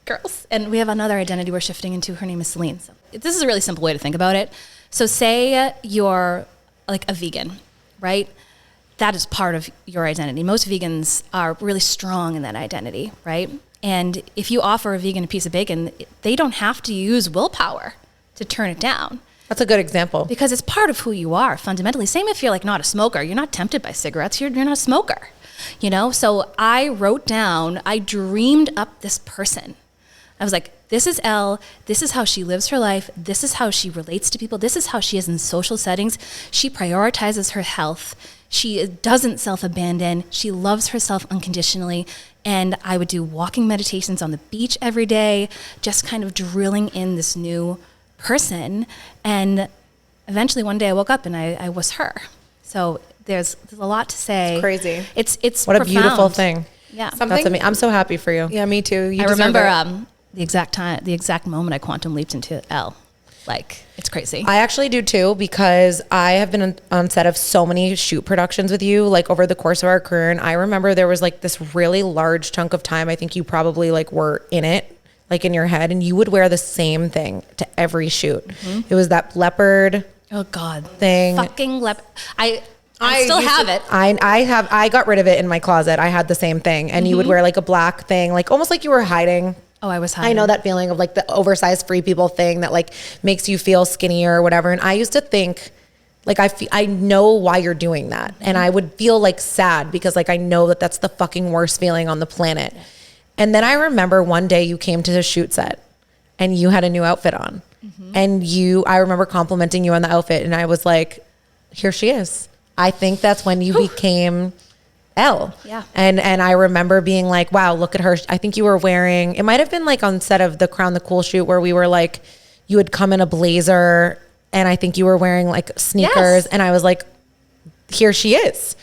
girls. And we have another identity we're shifting into. Her name is Celine. So this is a really simple way to think about it. So say you're like a vegan, right? That is part of your identity. Most vegans are really strong in that identity, right? And if you offer a vegan a piece of bacon, they don't have to use willpower to turn it down. That's a good example. Because it's part of who you are fundamentally. Same if you're like not a smoker. You're not tempted by cigarettes. You're not a smoker, So I wrote down, I dreamed up this person. I was like, this is Elle. This is how she lives her life. This is how she relates to people. This is how she is in social settings. She prioritizes her health. She doesn't self-abandon. She loves herself unconditionally. And I would do walking meditations on the beach every day, just kind of drilling in this new person. And eventually one day I woke up and I was her. So there's a lot to say. It's crazy. It's what profound. a beautiful thing. Yeah. That's amazing. I'm so happy for you. Yeah, me too. I remember the exact moment I quantum leaped into Elle. Like, it's crazy. I actually do too, because I have been on set of so many shoot productions with you, like over the course of our career. And I remember there was like this really large chunk of time, I think you probably like were in it, like in your head, and you would wear the same thing to every shoot. Mm-hmm. It was that leopard thing. Fucking leopard. I still have it. I got rid of it in my closet. I had the same thing. And you would wear like a black thing, like almost like you were hiding. Oh, I was hiding. I know that feeling of like the oversized free people thing that like makes you feel skinnier or whatever. And I used to think like, I know why you're doing that. And I would feel like sad because like, I know that that's the fucking worst feeling on the planet. Yeah. And then I remember one day you came to the shoot set and you had a new outfit on. Mm-hmm. And I remember complimenting you on the outfit. And I was like, here she is. I think that's when you became Elle. Yeah. And I remember being like, wow, look at her. I think you were wearing, it might've been like on set of the Crown the Cool shoot where we were like, you had come in a blazer and I think you were wearing like sneakers. Yes. And I was like, here she is.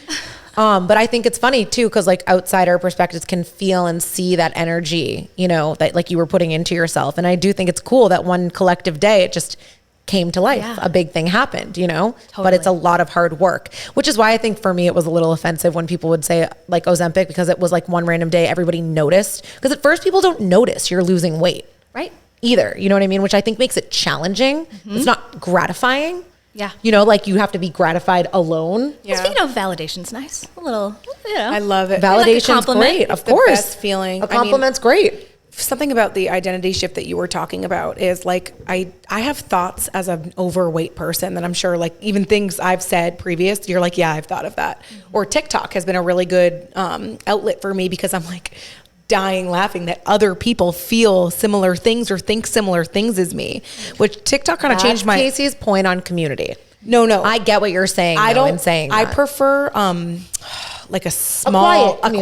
But I think it's funny too, cause like outsider perspectives can feel and see that energy, that like you were putting into yourself. And I do think it's cool that one collective day, it just came to life. Yeah. A big thing happened, totally. But it's a lot of hard work, which is why I think for me, it was a little offensive when people would say like Ozempic, because it was like one random day, everybody noticed. Because at first people don't notice you're losing weight. Right. Either, you know what I mean? Which I think makes it challenging. Mm-hmm. It's not gratifying. Yeah. Like you have to be gratified alone. Yeah. Validation's nice. A little, I love it. Validation's like great. Of course. The best feeling. A compliment's great. Something about the identity shift that you were talking about is like, I have thoughts as an overweight person that I'm sure like even things I've said previous, you're like, yeah, I've thought of that. Mm-hmm. Or TikTok has been a really good outlet for me because I'm like dying laughing that other people feel similar things or think similar things as me, which TikTok kind of changed my... Kacie's point on community. No. I get what you're saying. In saying that. I prefer like a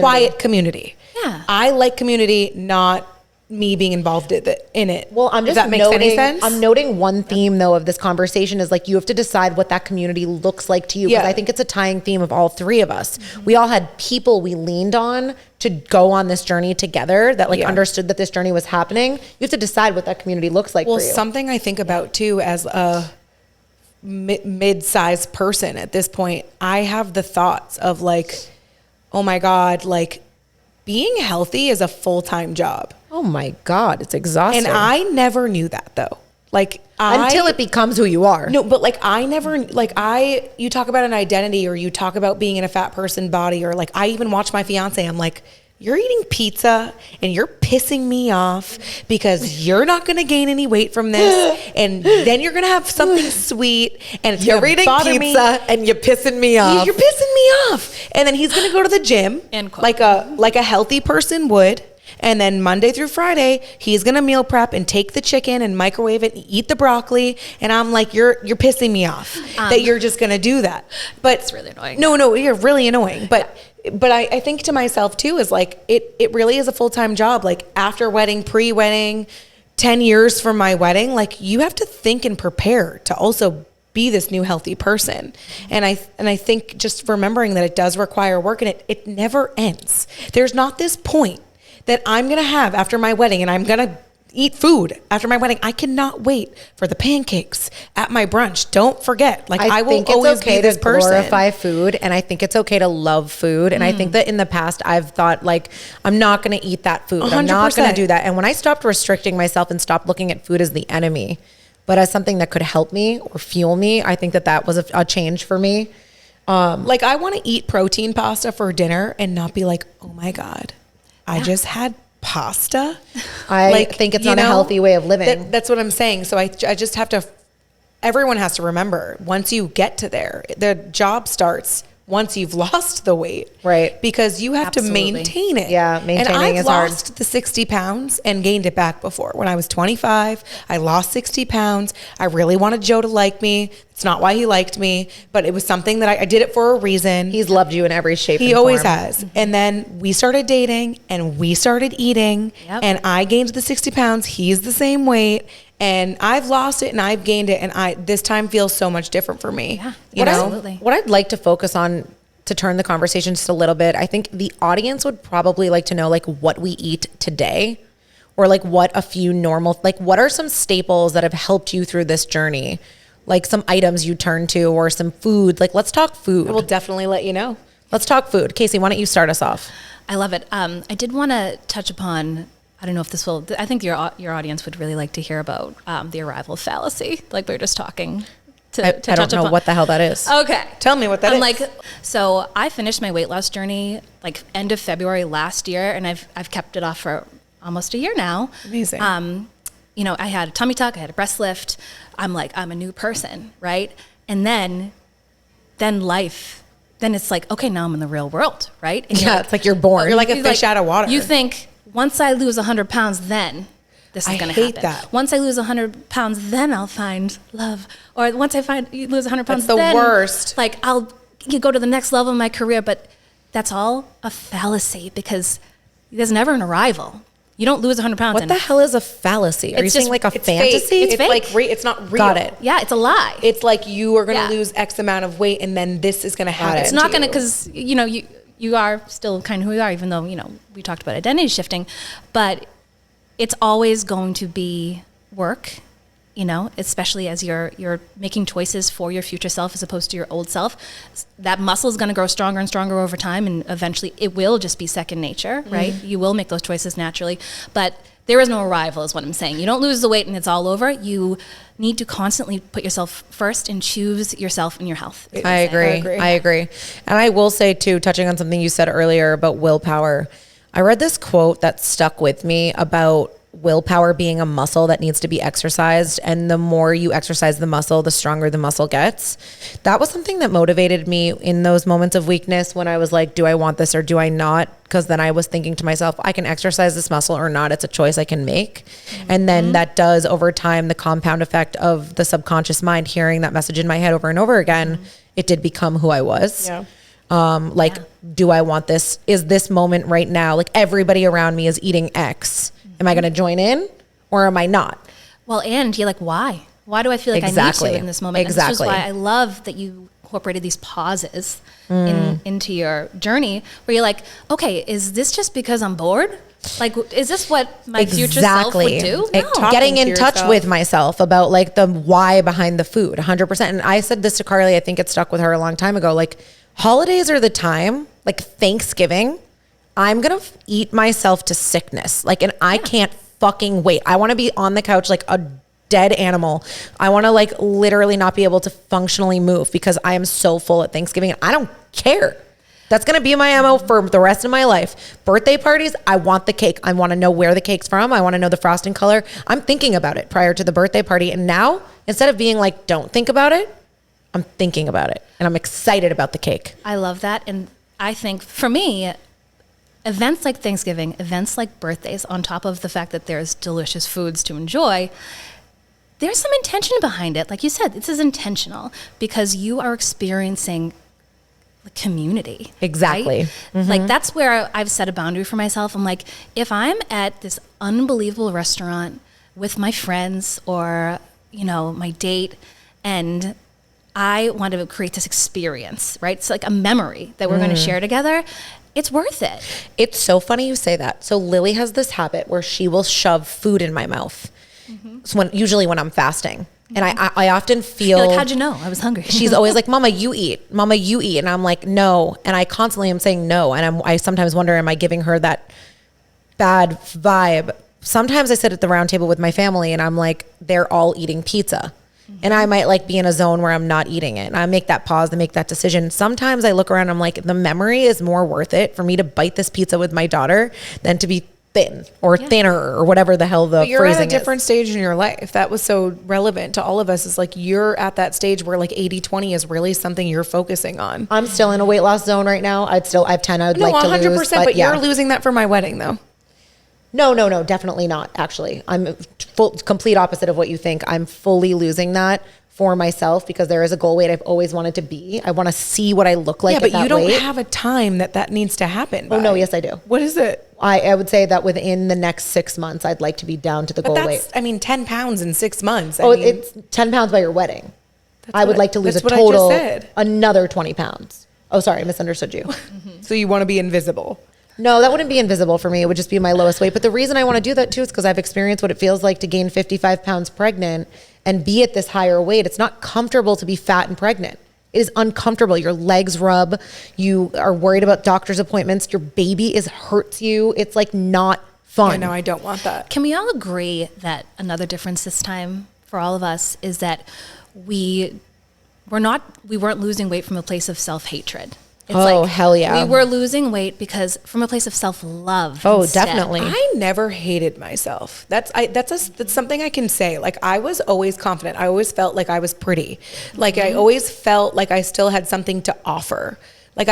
quiet community. Yeah. I like community, not me being involved in it. Well, I'm just if that makes any sense. I'm noting one theme though of this conversation is like you have to decide what that community looks like to you, because I think it's a tying theme of all three of us. Mm-hmm. We all had people we leaned on to go on this journey together that like understood that this journey was happening. You have to decide what that community looks like for you. Something I think about too as a mid-sized person at this point, I have the thoughts of like, oh my God, like being healthy is a full-time job. Oh my God, it's exhausting. And I never knew that though. Like until it becomes who you are. No, but like I never, like you talk about an identity or you talk about being in a fat person body, or like I even watch my fiance, I'm like, you're eating pizza and you're pissing me off because you're not going to gain any weight from this. And then you're going to have something sweet and it's going to bother me. And you're pissing me off. You're pissing me off. And then he's going to go to the gym like a healthy person would. And then Monday through Friday, he's going to meal prep and take the chicken and microwave it and eat the broccoli. And I'm like, you're pissing me off that you're just going to do that. But it's really annoying. No, you're really annoying. But I think to myself too, is like, it really is a full-time job. Like after wedding, pre-wedding, 10 years from my wedding, like you have to think and prepare to also be this new healthy person. And I think just remembering that it does require work, and it never ends. There's not this point that I'm going to have after my wedding and I'm going to eat food after my wedding. I cannot wait for the pancakes at my brunch. Don't forget, like I will always be this person. Glorify food, and I think it's okay to love food. And I think that in the past I've thought like, I'm not going to eat that food. 100%. I'm not going to do that. And when I stopped restricting myself and stopped looking at food as the enemy, but as something that could help me or fuel me, I think that was a change for me. Like I want to eat protein pasta for dinner and not be like, oh my God, I just had pasta. I think it's not a healthy way of living. That's what I'm saying. So I just have to, everyone has to remember, once you get to there, the job starts once you've lost the weight. Right. Because you have to maintain it. Yeah, maintaining is hard. I've lost the 60 pounds and gained it back before. When I was 25, I lost 60 pounds. I really wanted Joe to like me. It's not why he liked me, but it was something that I did it for a reason. He's loved you in every shape and He always form. has. And then we started dating and we started eating, and I gained the 60 pounds. He's the same weight. And I've lost it and I've gained it, and this time feels so much different for me. Yeah, absolutely. What I'd like to focus on to turn the conversation just a little bit, I think the audience would probably like to know like what we eat today, or like what a few normal, like what are some staples that have helped you through this journey? Like some items you turn to, or some food. Like let's talk food. I will definitely let you know. Let's talk food. Kacie, why don't you start us off? I love it. I did want to touch upon, I don't know if this will, I think your audience would really like to hear about the arrival fallacy, like we were just talking. I don't know what the hell that is. Okay. Tell me what that is. Like, so I finished my weight loss journey like end of February last year, and I've kept it off for almost a year now. Amazing. You know, I had a tummy tuck, I had a breast lift. I'm a new person, right? And then life, then it's like, okay, now I'm in the real world, right? And it's like you're born. You're like a fish out of water. You think, once I lose 100 pounds, then this is going to happen. That. Once I lose 100 pounds, then I'll find love. Or once you lose 100 pounds, that's the then, worst. Like you go to the next level of my career, but that's all a fallacy, because there's never an arrival. You don't lose 100 pounds. What the hell is a fallacy? Are you saying like a fantasy? Fake. It's fake. Like it's not real. Got it. Yeah, it's a lie. It's like you are going to lose X amount of weight, and then this is going to happen. It's not going to, because you are still kind of who you are, even though we talked about identity shifting, but it's always going to be work, especially as you're making choices for your future self as opposed to your old self. That muscle is going to grow stronger and stronger over time, and eventually it will just be second nature, right? You will make those choices naturally, but there is no arrival is what I'm saying. You don't lose the weight and it's all over. You need to constantly put yourself first and choose yourself and your health. I agree. And I will say too, touching on something you said earlier about willpower, I read this quote that stuck with me about willpower being a muscle that needs to be exercised. And the more you exercise the muscle, the stronger the muscle gets. That was something that motivated me in those moments of weakness when I was like, do I want this or do I not? Because then I was thinking to myself, I can exercise this muscle or not. It's a choice I can make. And then that does over time, the compound effect of the subconscious mind hearing that message in my head over and over again, it did become who I was. Yeah. Do I want this? Is this moment right now, like everybody around me is eating X. Am I going to join in or am I not? Well, and you're like, why? Why do I feel like I need to in this moment? Exactly. And this is why I love that you incorporated these pauses into your journey where you're like, okay, is this just because I'm bored? Like, is this what my future self would do? No. Getting in touch with myself about like the why behind the food, 100%. And I said this to Carly, I think it stuck with her a long time ago. Like, holidays are the time, like Thanksgiving, I'm going to eat myself to sickness. Like, and I can't fucking wait. I want to be on the couch like a dead animal. I want to like literally not be able to functionally move because I am so full at Thanksgiving. I don't care. That's going to be my MO for the rest of my life. Birthday parties, I want the cake. I want to know where the cake's from. I want to know the frosting color. I'm thinking about it prior to the birthday party. And now, instead of being like, don't think about it, I'm thinking about it. And I'm excited about the cake. I love that. And I think for me, events like Thanksgiving, events like birthdays, on top of the fact that there's delicious foods to enjoy, there's some intention behind it. Like you said, this is intentional because you are experiencing the community. Exactly. Right? Like that's where I've set a boundary for myself. I'm like, if I'm at this unbelievable restaurant with my friends or, my date, and I want to create this experience, right? It's like a memory that we're going to share together. It's worth it. It's so funny you say that. So Lily has this habit where she will shove food in my mouth. So usually when I'm fasting. And I often feel You're like, how'd you know? I was hungry. She's always like, Mama, you eat. Mama, you eat. And I'm like, no. And I constantly am saying no. And I sometimes wonder, am I giving her that bad vibe? Sometimes I sit at the round table with my family and I'm like, they're all eating pizza. And I might like be in a zone where I'm not eating it. And I make that pause to make that decision. Sometimes I look around and I'm like, the memory is more worth it for me to bite this pizza with my daughter than to be thin or thinner or whatever the hell the You're phrasing at a different is. stage in your life. That was so relevant to all of us. Is like you're at that stage where like 80-20 is really something you're focusing on. I'm still in a weight loss zone right now. I have 10 I'd No, like to 100%, lose. but yeah. you're losing that for my wedding though. No, definitely not. Actually, I'm complete opposite of what you think. I'm fully losing that for myself because there is a goal weight I've always wanted to be. I want to see what I look like. Yeah, but at that you don't weight. have a time that needs to happen. Oh no, yes I do. What is it? I would say that within the next 6 months, I'd like to be down to the goal weight. I mean, 10 pounds in 6 months. It's 10 pounds by your wedding. I would like to lose a total, another 20 pounds. Oh, sorry, I misunderstood you. So you want to be invisible. No, that wouldn't be invisible for me. It would just be my lowest weight. But the reason I want to do that too is because I've experienced what it feels like to gain 55 pounds pregnant and be at this higher weight. It's not comfortable to be fat and pregnant. It is uncomfortable. Your legs rub. You are worried about doctor's appointments. Your baby hurts you. It's like not fun. Yeah, no, I don't want that. Can we all agree that another difference this time for all of us is that we weren't losing weight from a place of self-hatred. It's hell yeah. We were losing weight because from a place of self-love. Oh, instead. definitely. I never hated myself. That's something I can say. Like I was always confident. I always felt like I was pretty. Like I always felt like I still had something to offer. Like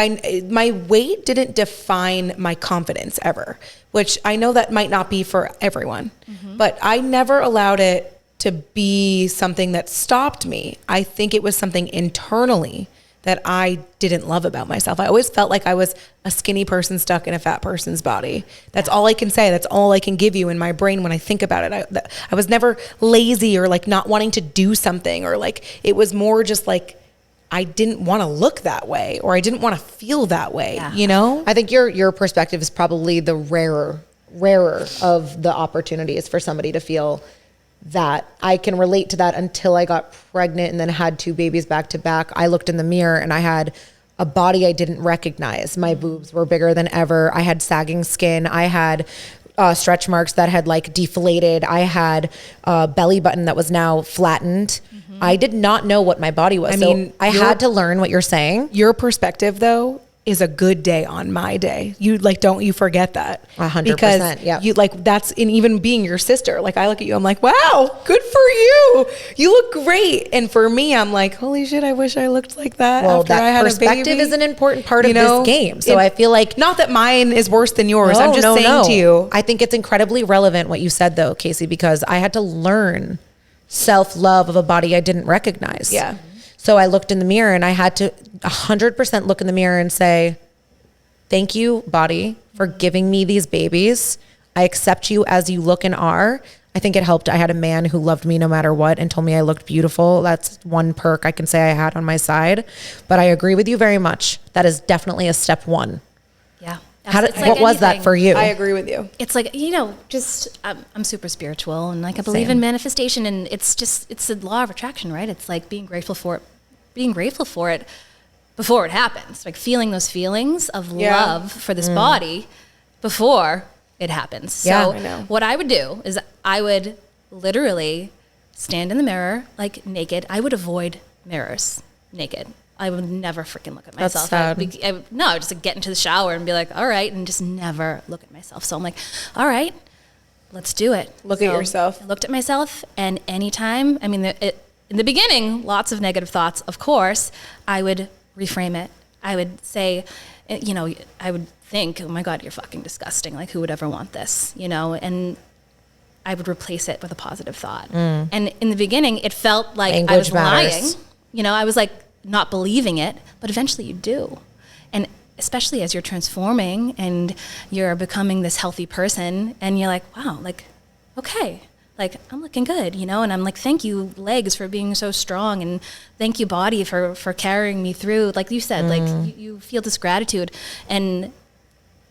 my weight didn't define my confidence ever, which I know that might not be for everyone, but I never allowed it to be something that stopped me. I think it was something internally that I didn't love about myself. I always felt like I was a skinny person stuck in a fat person's body. That's all I can say. That's all I can give you in my brain when I think about it. I was never lazy or like not wanting to do something, or like it was more just like I didn't want to look that way, or I didn't want to feel that way, you know? I think your perspective is probably the rarer of the opportunities for somebody to feel that. I can relate to that until I got pregnant and then had 2 babies back to back. I looked in the mirror and I had a body I didn't recognize. My boobs were bigger than ever. I had sagging skin. I had stretch marks that had like deflated. I had a belly button that was now flattened. I did not know what my body was. I had to learn what you're saying. Your perspective though is a good day on my day. You like, don't you forget that. 100%. Because yeah. you like, that's in even being your sister. Like I look at you, I'm like, wow, good for you. You look great. And for me, I'm like, holy shit, I wish I looked like that. Well, after I that had perspective a baby. is an important part of this game. So I feel like, not that mine is worse than yours. I'm just saying to you. I think it's incredibly relevant what you said though, Kacie, because I had to learn self-love of a body I didn't recognize. Yeah. So I looked in the mirror and I had to 100% look in the mirror and say, thank you, body, for giving me these babies. I accept you as you look and are. I think it helped. I had a man who loved me no matter what and told me I looked beautiful. That's one perk I can say I had on my side. But I agree with you very much. That is definitely a step 1. Yeah. What was that for you? I agree with you. It's like, just I'm super spiritual and like I believe in manifestation, and it's the law of attraction, right? It's like being grateful for it before it happens, like feeling those feelings of love for this body before it happens. Yeah, so I know. what I would do is I would literally stand in the mirror like naked. I would avoid mirrors naked. I would never freaking look at myself. That's sad. I would just like get into the shower and be like, all right, and just never look at myself. So I'm like, all right, let's do it. Look at yourself. I looked at myself, and anytime, in the beginning, lots of negative thoughts, of course, I would reframe it. I would say, I would think, oh my God, you're fucking disgusting. Like, who would ever want this? And I would replace it with a positive thought. And in the beginning, it felt like I was matters. lying. I was like not believing it, but eventually you do. And especially as you're transforming and you're becoming this healthy person and you're like, wow, like, okay, like, I'm looking good, you know? And I'm like, thank you, legs, for being so strong. And thank you, body, for carrying me through. Like you said, like you feel this gratitude. And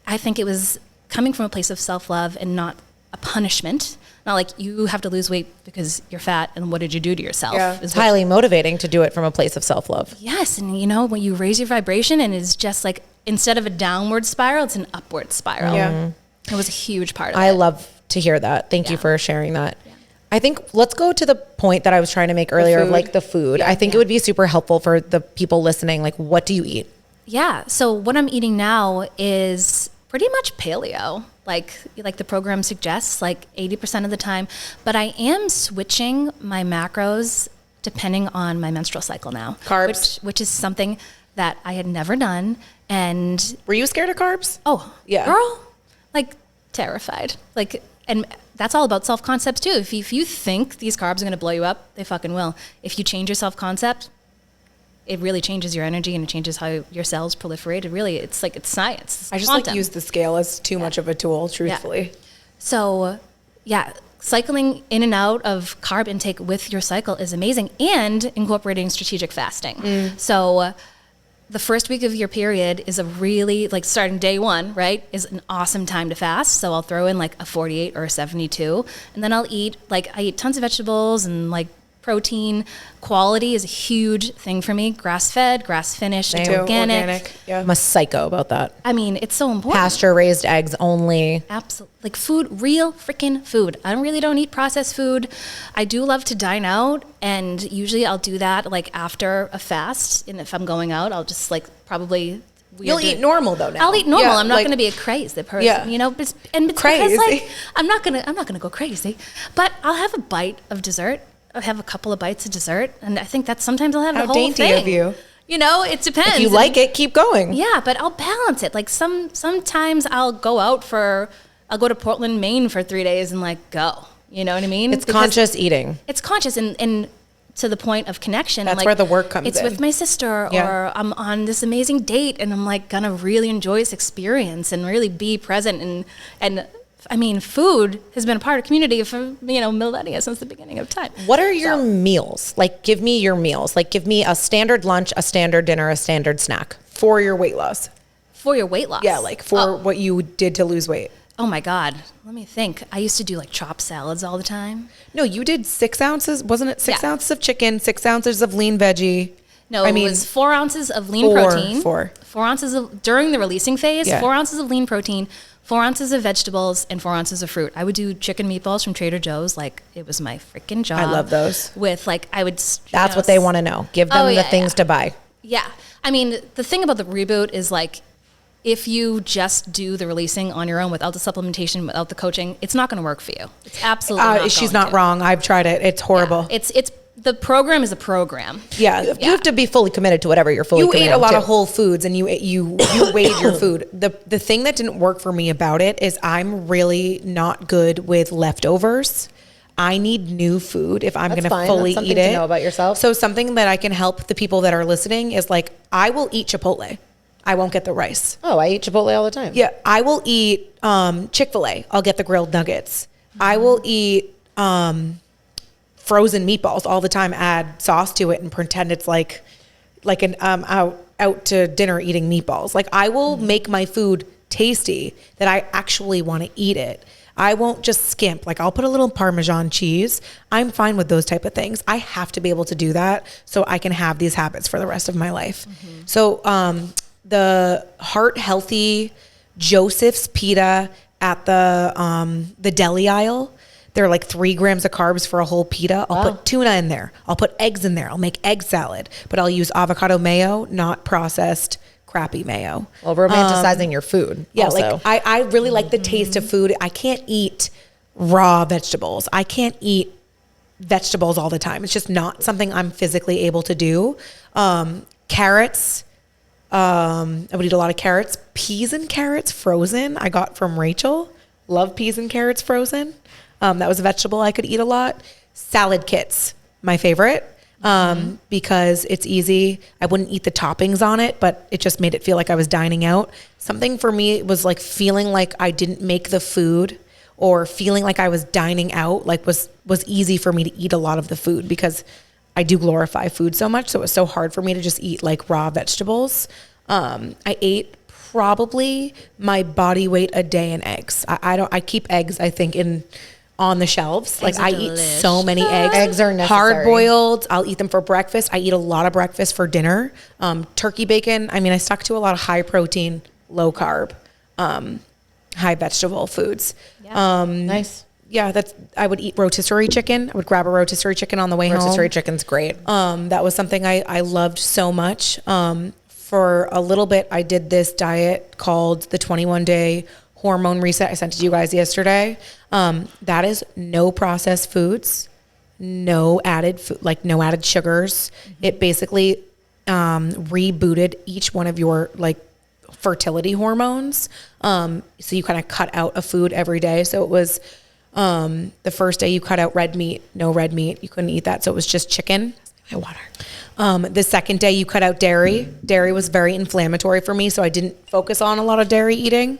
I think it was coming from a place of self-love and not a punishment. Not like you have to lose weight because you're fat and what did you do to yourself? Yeah. It's highly motivating to do it from a place of self-love. Yes. And you know, when you raise your vibration and it's just like, instead of a downward spiral, it's an upward spiral. Yeah. It was a huge part of it. I love to hear that. Thank you for sharing that. Yeah. I think let's go to the point that I was trying to make earlier of like the food. I think it would be super helpful for the people listening. Like, what do you eat? Yeah. So what I'm eating now is pretty much paleo, like the program suggests, like 80% of the time. But I am switching my macros depending on my menstrual cycle now. Carbs. Which is something that I had never done. And Were you scared of carbs? oh, Yeah. girl, like terrified. Like, and that's all about self-concepts too. If you think these carbs are going to blow you up, they fucking will. If you change your self-concept, it really changes your energy and it changes how your cells proliferate. It really, it's like, it's science. It's I just quantum. like use the scale as too much of a tool, truthfully. So yeah, cycling in and out of carb intake with your cycle is amazing, and incorporating strategic fasting. So the first week of your period is a really, like, starting day one, right, is an awesome time to fast. So I'll throw in like a 48 or a 72, and then I'll eat, like, I eat tons of vegetables and like protein. Quality is a huge thing for me. Grass-fed, grass-finished, organic. Yeah. I'm a psycho about that. I mean, it's so important. Pasture-raised eggs only. Absolutely. Like food, real freaking food. I don't eat processed food. I do love to dine out, and usually I'll do that like after a fast. And if I'm going out, I'll just like probably... You'll eat normal though now. I'll eat normal. Yeah, I'm not like- going to be a crazy person, Yeah. you know. But it's Crazy. because like I'm not gonna go crazy, but I'll have a bite of dessert. I'll have a couple of bites of dessert, and I think that sometimes I'll have How the whole dainty thing. of you. You know, it depends. If you like it, keep going. Yeah, but I'll balance it. Like sometimes I'll go to Portland, Maine for 3 days and like go. You know what I mean? It's Because conscious eating. It's conscious and to the point of connection. That's like, where the work comes It's in. with my sister, Yeah. or I'm on this amazing date and I'm like gonna really enjoy this experience and really be present. And I mean, food has been a part of community for, you know, millennia, since the beginning of time. What are your meals? Like, give me your meals. Like, give me a standard lunch, a standard dinner, a standard snack. For your weight loss. For your weight loss. Yeah, like for what you did to lose weight. Oh my God. Let me think. I used to do like chopped salads all the time. No, you did 6 ounces, wasn't it? 6 Yeah. ounces of chicken, 6 ounces of lean veggie. No, I it mean, was 4 ounces of lean protein. 4 ounces of, during the releasing phase, Yeah. 4 ounces of lean protein, 4 ounces of vegetables, and 4 ounces of fruit. I would do chicken meatballs from Trader Joe's. Like, it was my freaking job. I love those. With like, I would... That's what they want to know. Give them the things to buy. Yeah. I mean, the thing about the reboot is like, if you just do the releasing on your own without the supplementation, without the coaching, it's not going to work for you. It's absolutely not She's going not to. wrong. I've tried it. It's horrible. Yeah. It's the program is a program. Yeah. You have to be fully committed to whatever you're fully You committed ate a lot to. of whole foods and you weighed your food. The thing that didn't work for me about it is I'm really not good with leftovers. I need new food if I'm That's going to fine. fully That's something eat to it. know about yourself. So something that I can help the people that are listening is like, I will eat Chipotle. I won't get the rice. Oh, I eat Chipotle all the time. Yeah, I will eat Chick-fil-A. I'll get the grilled nuggets. I will eat frozen meatballs all the time. Add sauce to it and pretend it's like an out to dinner eating meatballs. Like, I will make my food tasty that I actually want to eat it. I won't just skimp. Like, I'll put a little Parmesan cheese. I'm fine with those type of things. I have to be able to do that so I can have these habits for the rest of my life. So the Heart Healthy Joseph's pita at the deli aisle, they're like 3 grams of carbs for a whole pita. I'll put tuna in there. I'll put eggs in there. I'll make egg salad, but I'll use avocado mayo, not processed crappy mayo. Well, romanticizing your food. Yeah, also. like I really like the taste of food. I can't eat raw vegetables. I can't eat vegetables all the time. It's just not something I'm physically able to do. Carrots. I would eat a lot of carrots. Peas and carrots frozen I got from Rachel. Love peas and carrots frozen. That was a vegetable I could eat a lot. Salad kits, my favorite. Because it's easy. I wouldn't eat the toppings on it, but it just made it feel like I was dining out. Something for me was like feeling like I didn't make the food or feeling like I was dining out, like was easy for me to eat a lot of the food because I do glorify food so much. So it was so hard for me to just eat like raw vegetables. I ate probably my body weight a day in eggs. I keep eggs, I think, on the shelves. Eggs like I delicious. eat so many eggs. Eggs are necessary. Hard boiled. I'll eat them for breakfast. I eat a lot of breakfast for dinner. Turkey bacon. I mean, I stuck to a lot of high protein, low carb, high vegetable foods. Yeah. Nice. Yeah, I would eat rotisserie chicken. I would grab a rotisserie chicken on the way home. Rotisserie chicken's great. That was something I loved so much. For a little bit, I did this diet called the 21-day hormone reset. I sent it to you guys yesterday. That is no processed foods, no added food, like no added sugars. It basically rebooted each one of your like fertility hormones. So you kind of cut out a food every day. So it was the first day you cut out red meat, no red meat. You couldn't eat that. So it was just chicken. My water. The second day you cut out dairy. Dairy was very inflammatory for me, so I didn't focus on a lot of dairy eating.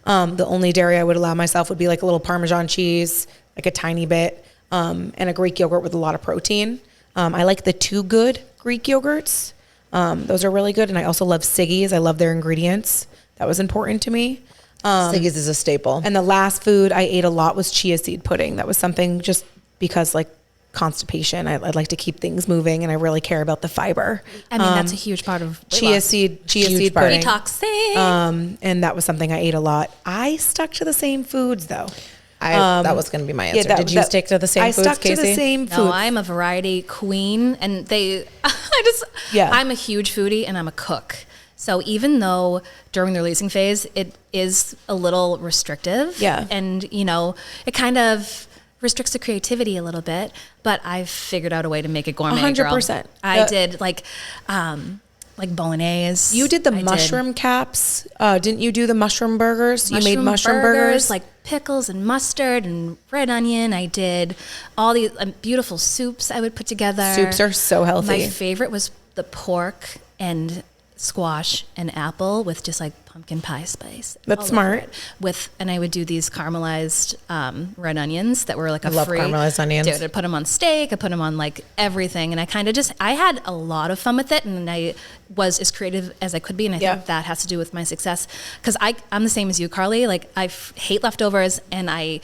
The only dairy I would allow myself would be like a little Parmesan cheese, like a tiny bit, and a Greek yogurt with a lot of protein. I like the Too Good Greek yogurts. Those are really good. And I also love Siggy's. I love their ingredients. That was important to me. Siggy's is a staple. And the last food I ate a lot was chia seed pudding. That was something just because like constipation, I'd like to keep things moving and I really care about the fiber. I mean, that's a huge part of chia seed Huge part. pudding. detoxing. And that was something I ate a lot. I stuck to the same foods though. That was going to be my answer. Did you stick to the same foods, I stuck Kacie? to the same foods. No, I'm a variety queen, and I'm a huge foodie and I'm a cook. So even though during the releasing phase, it is a little restrictive, Yeah. and it kind of restricts the creativity a little bit, but I've figured out a way to make it gourmet. 100%. I did like bolognese. You did the I did mushroom caps. Didn't you do the mushroom burgers? You made mushroom burgers. like pickles and mustard and red onion. I did all these beautiful soups I would put together. Soups are so healthy. My favorite was the pork and squash and apple with just like pumpkin pie spice. That's all smart. over it. And I would do these caramelized red onions that were like I love caramelized onions. Dude, I'd put them on steak. I put them on like everything. And I kind of I had a lot of fun with it. And I was as creative as I could be. And I think that has to do with my success. Because I'm the same as you, Carly. Like I hate leftovers and I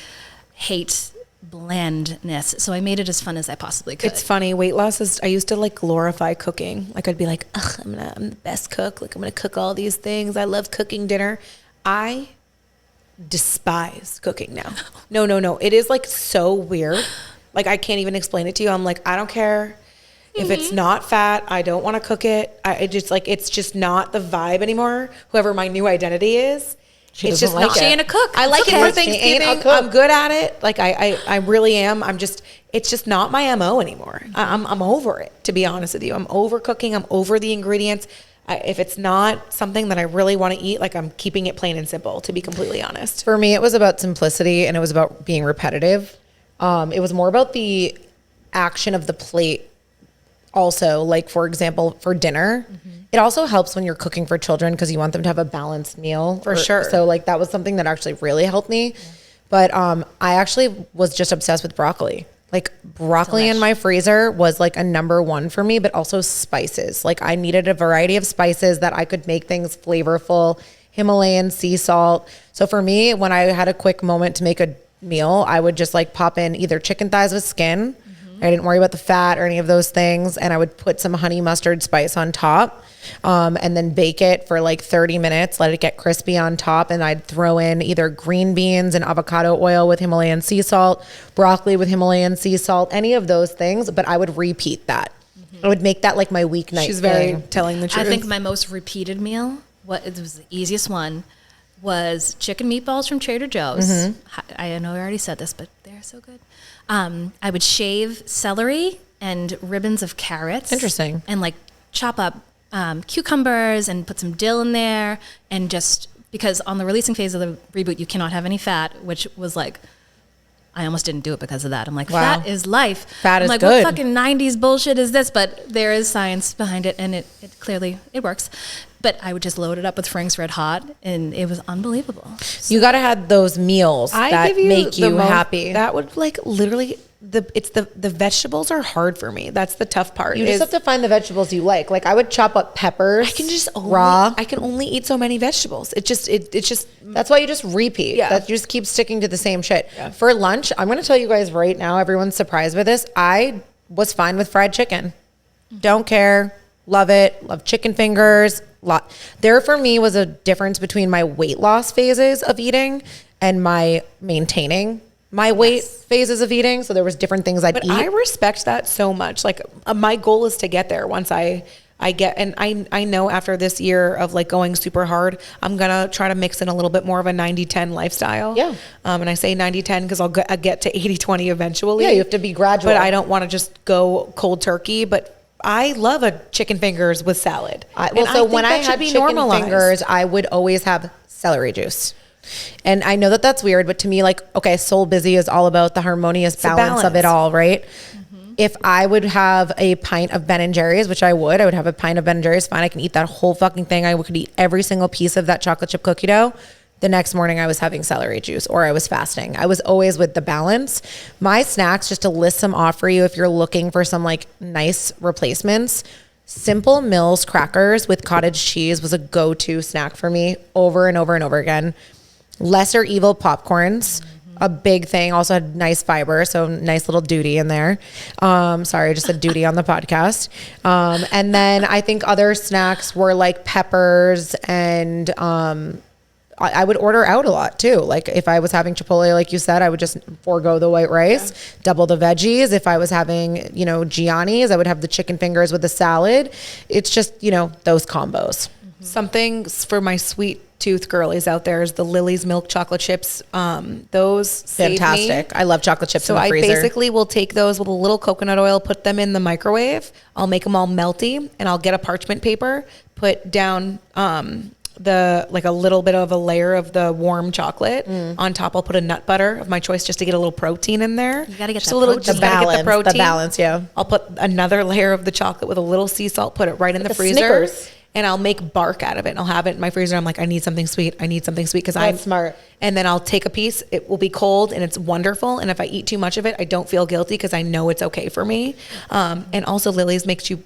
hate blandness, so I made it as fun as I possibly could. It's funny. Weight loss is. I used to like glorify cooking. Like I'd be like, ugh, I'm the best cook. Like I'm gonna cook all these things. I love cooking dinner. I despise cooking now. No. It is like so weird. Like I can't even explain it to you. I'm like, I don't care if it's not fat. I don't want to cook it. It's just not the vibe anymore. Whoever my new identity is. It's just not. She ain't a cook. I like it for She ain't a Thanksgiving. cook. I'm good at it. Like I really am. It's just not my MO anymore. I'm over it, to be honest with you. I'm over cooking. I'm over the ingredients. If it's not something that I really want to eat, like I'm keeping it plain and simple, to be completely honest. For me, it was about simplicity and it was about being repetitive. It was more about the action of the plate. Also, like for example, for dinner, it also helps when you're cooking for children because you want them to have a balanced meal. For sure. So like that was something that actually really helped me. But I actually was just obsessed with broccoli. Like broccoli in my freezer was like a number one for me, but also spices. Like I needed a variety of spices that I could make things flavorful, Himalayan sea salt. So for me, when I had a quick moment to make a meal, I would just like pop in either chicken thighs with skin. I didn't worry about the fat or any of those things. And I would put some honey mustard spice on top and then bake it for like 30 minutes, let it get crispy on top. And I'd throw in either green beans and avocado oil with Himalayan sea salt, broccoli with Himalayan sea salt, any of those things. But I would repeat that. I would make that like my weeknight She's thing. very telling the truth. I think my most repeated meal, it was the easiest one, was chicken meatballs from Trader Joe's. I know I already said this, but they're so good. I would shave celery and ribbons of carrots. Interesting. And like chop up cucumbers and put some dill in there. And just because on the releasing phase of the reboot, you cannot have any fat, which was like, I almost didn't do it because of that. I'm like, Wow. fat is life. Fat I'm is like, good. what fucking 90s bullshit is this? But there is science behind it, and it clearly, it works. But I would just load it up with Frank's Red Hot, and it was unbelievable. You got to have those meals that make you happy. That would like literally the vegetables are hard for me. That's the tough part. You just have to find the vegetables you like. Like I would chop up peppers. I can just raw. I can only eat so many vegetables. It's just That's why you just repeat. Yeah. That you just keep sticking to the same shit. Yeah. For lunch, I'm going to tell you guys right now, everyone's surprised with this. I was fine with fried chicken. Don't care. Love it. Love chicken fingers. There for me was a difference between my weight loss phases of eating and my maintaining my weight phases of eating. So there was different things I'd eat. I respect that so much. Like my goal is to get there once I get, and I know after this year of like going super hard, I'm going to try to mix in a little bit more of a 90-10 lifestyle. Yeah. And I say 90-10 because I'll get to 80-20 eventually. Yeah, you have to be gradual. But I don't want to just go cold turkey. But I love a chicken fingers with salad. When I had chicken fingers, I would always have celery juice. And I know that that's weird, but to me, like, okay, Soul Busy is all about the harmonious balance of it all, right? Mm-hmm. If I would have a pint of Ben & Jerry's, which I would have a pint of Ben & Jerry's, fine. I can eat that whole fucking thing. I could eat every single piece of that chocolate chip cookie dough. The next morning I was having celery juice or I was fasting. I was always with the balance. My snacks, just to list some off for you, if you're looking for some like nice replacements, Simple Mills crackers with cottage cheese was a go-to snack for me over and over and over again. Lesser Evil popcorns, a big thing. Also had nice fiber, so nice little duty in there. Sorry, I just said duty on the podcast. And then I think other snacks were like peppers and I would order out a lot too. Like if I was having Chipotle, like you said, I would just forego the white rice, double the veggies. If I was having, Gianni's, I would have the chicken fingers with the salad. It's just, those combos. Mm-hmm. Something for my sweet tooth girlies out there is the Lily's milk chocolate chips. Those fantastic. I love chocolate chips so in the freezer. I basically will take those with a little coconut oil, put them in the microwave. I'll make them all melty and I'll get a parchment paper, put down a little bit of a layer of the warm chocolate. On top I'll put a nut butter of my choice just to get a little protein in there. You gotta get just that a little protein. just gotta get the protein. The balance, yeah. I'll put another layer of the chocolate with a little sea salt, put it right in the freezer. Snickers. And I'll make bark out of it and I'll have it in my freezer. I'm like, I need something sweet because I'm smart. And then I'll take a piece. It will be cold and it's wonderful. And if I eat too much of it, I don't feel guilty because I know it's okay for me. And also Lily's makes you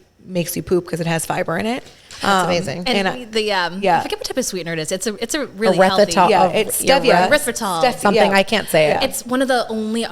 poop because it has fiber in it. That's amazing. And I forget what type of sweetener it is. It's a really healthy. It's stevia. Erythritol. Something I can't say it. It's one of the only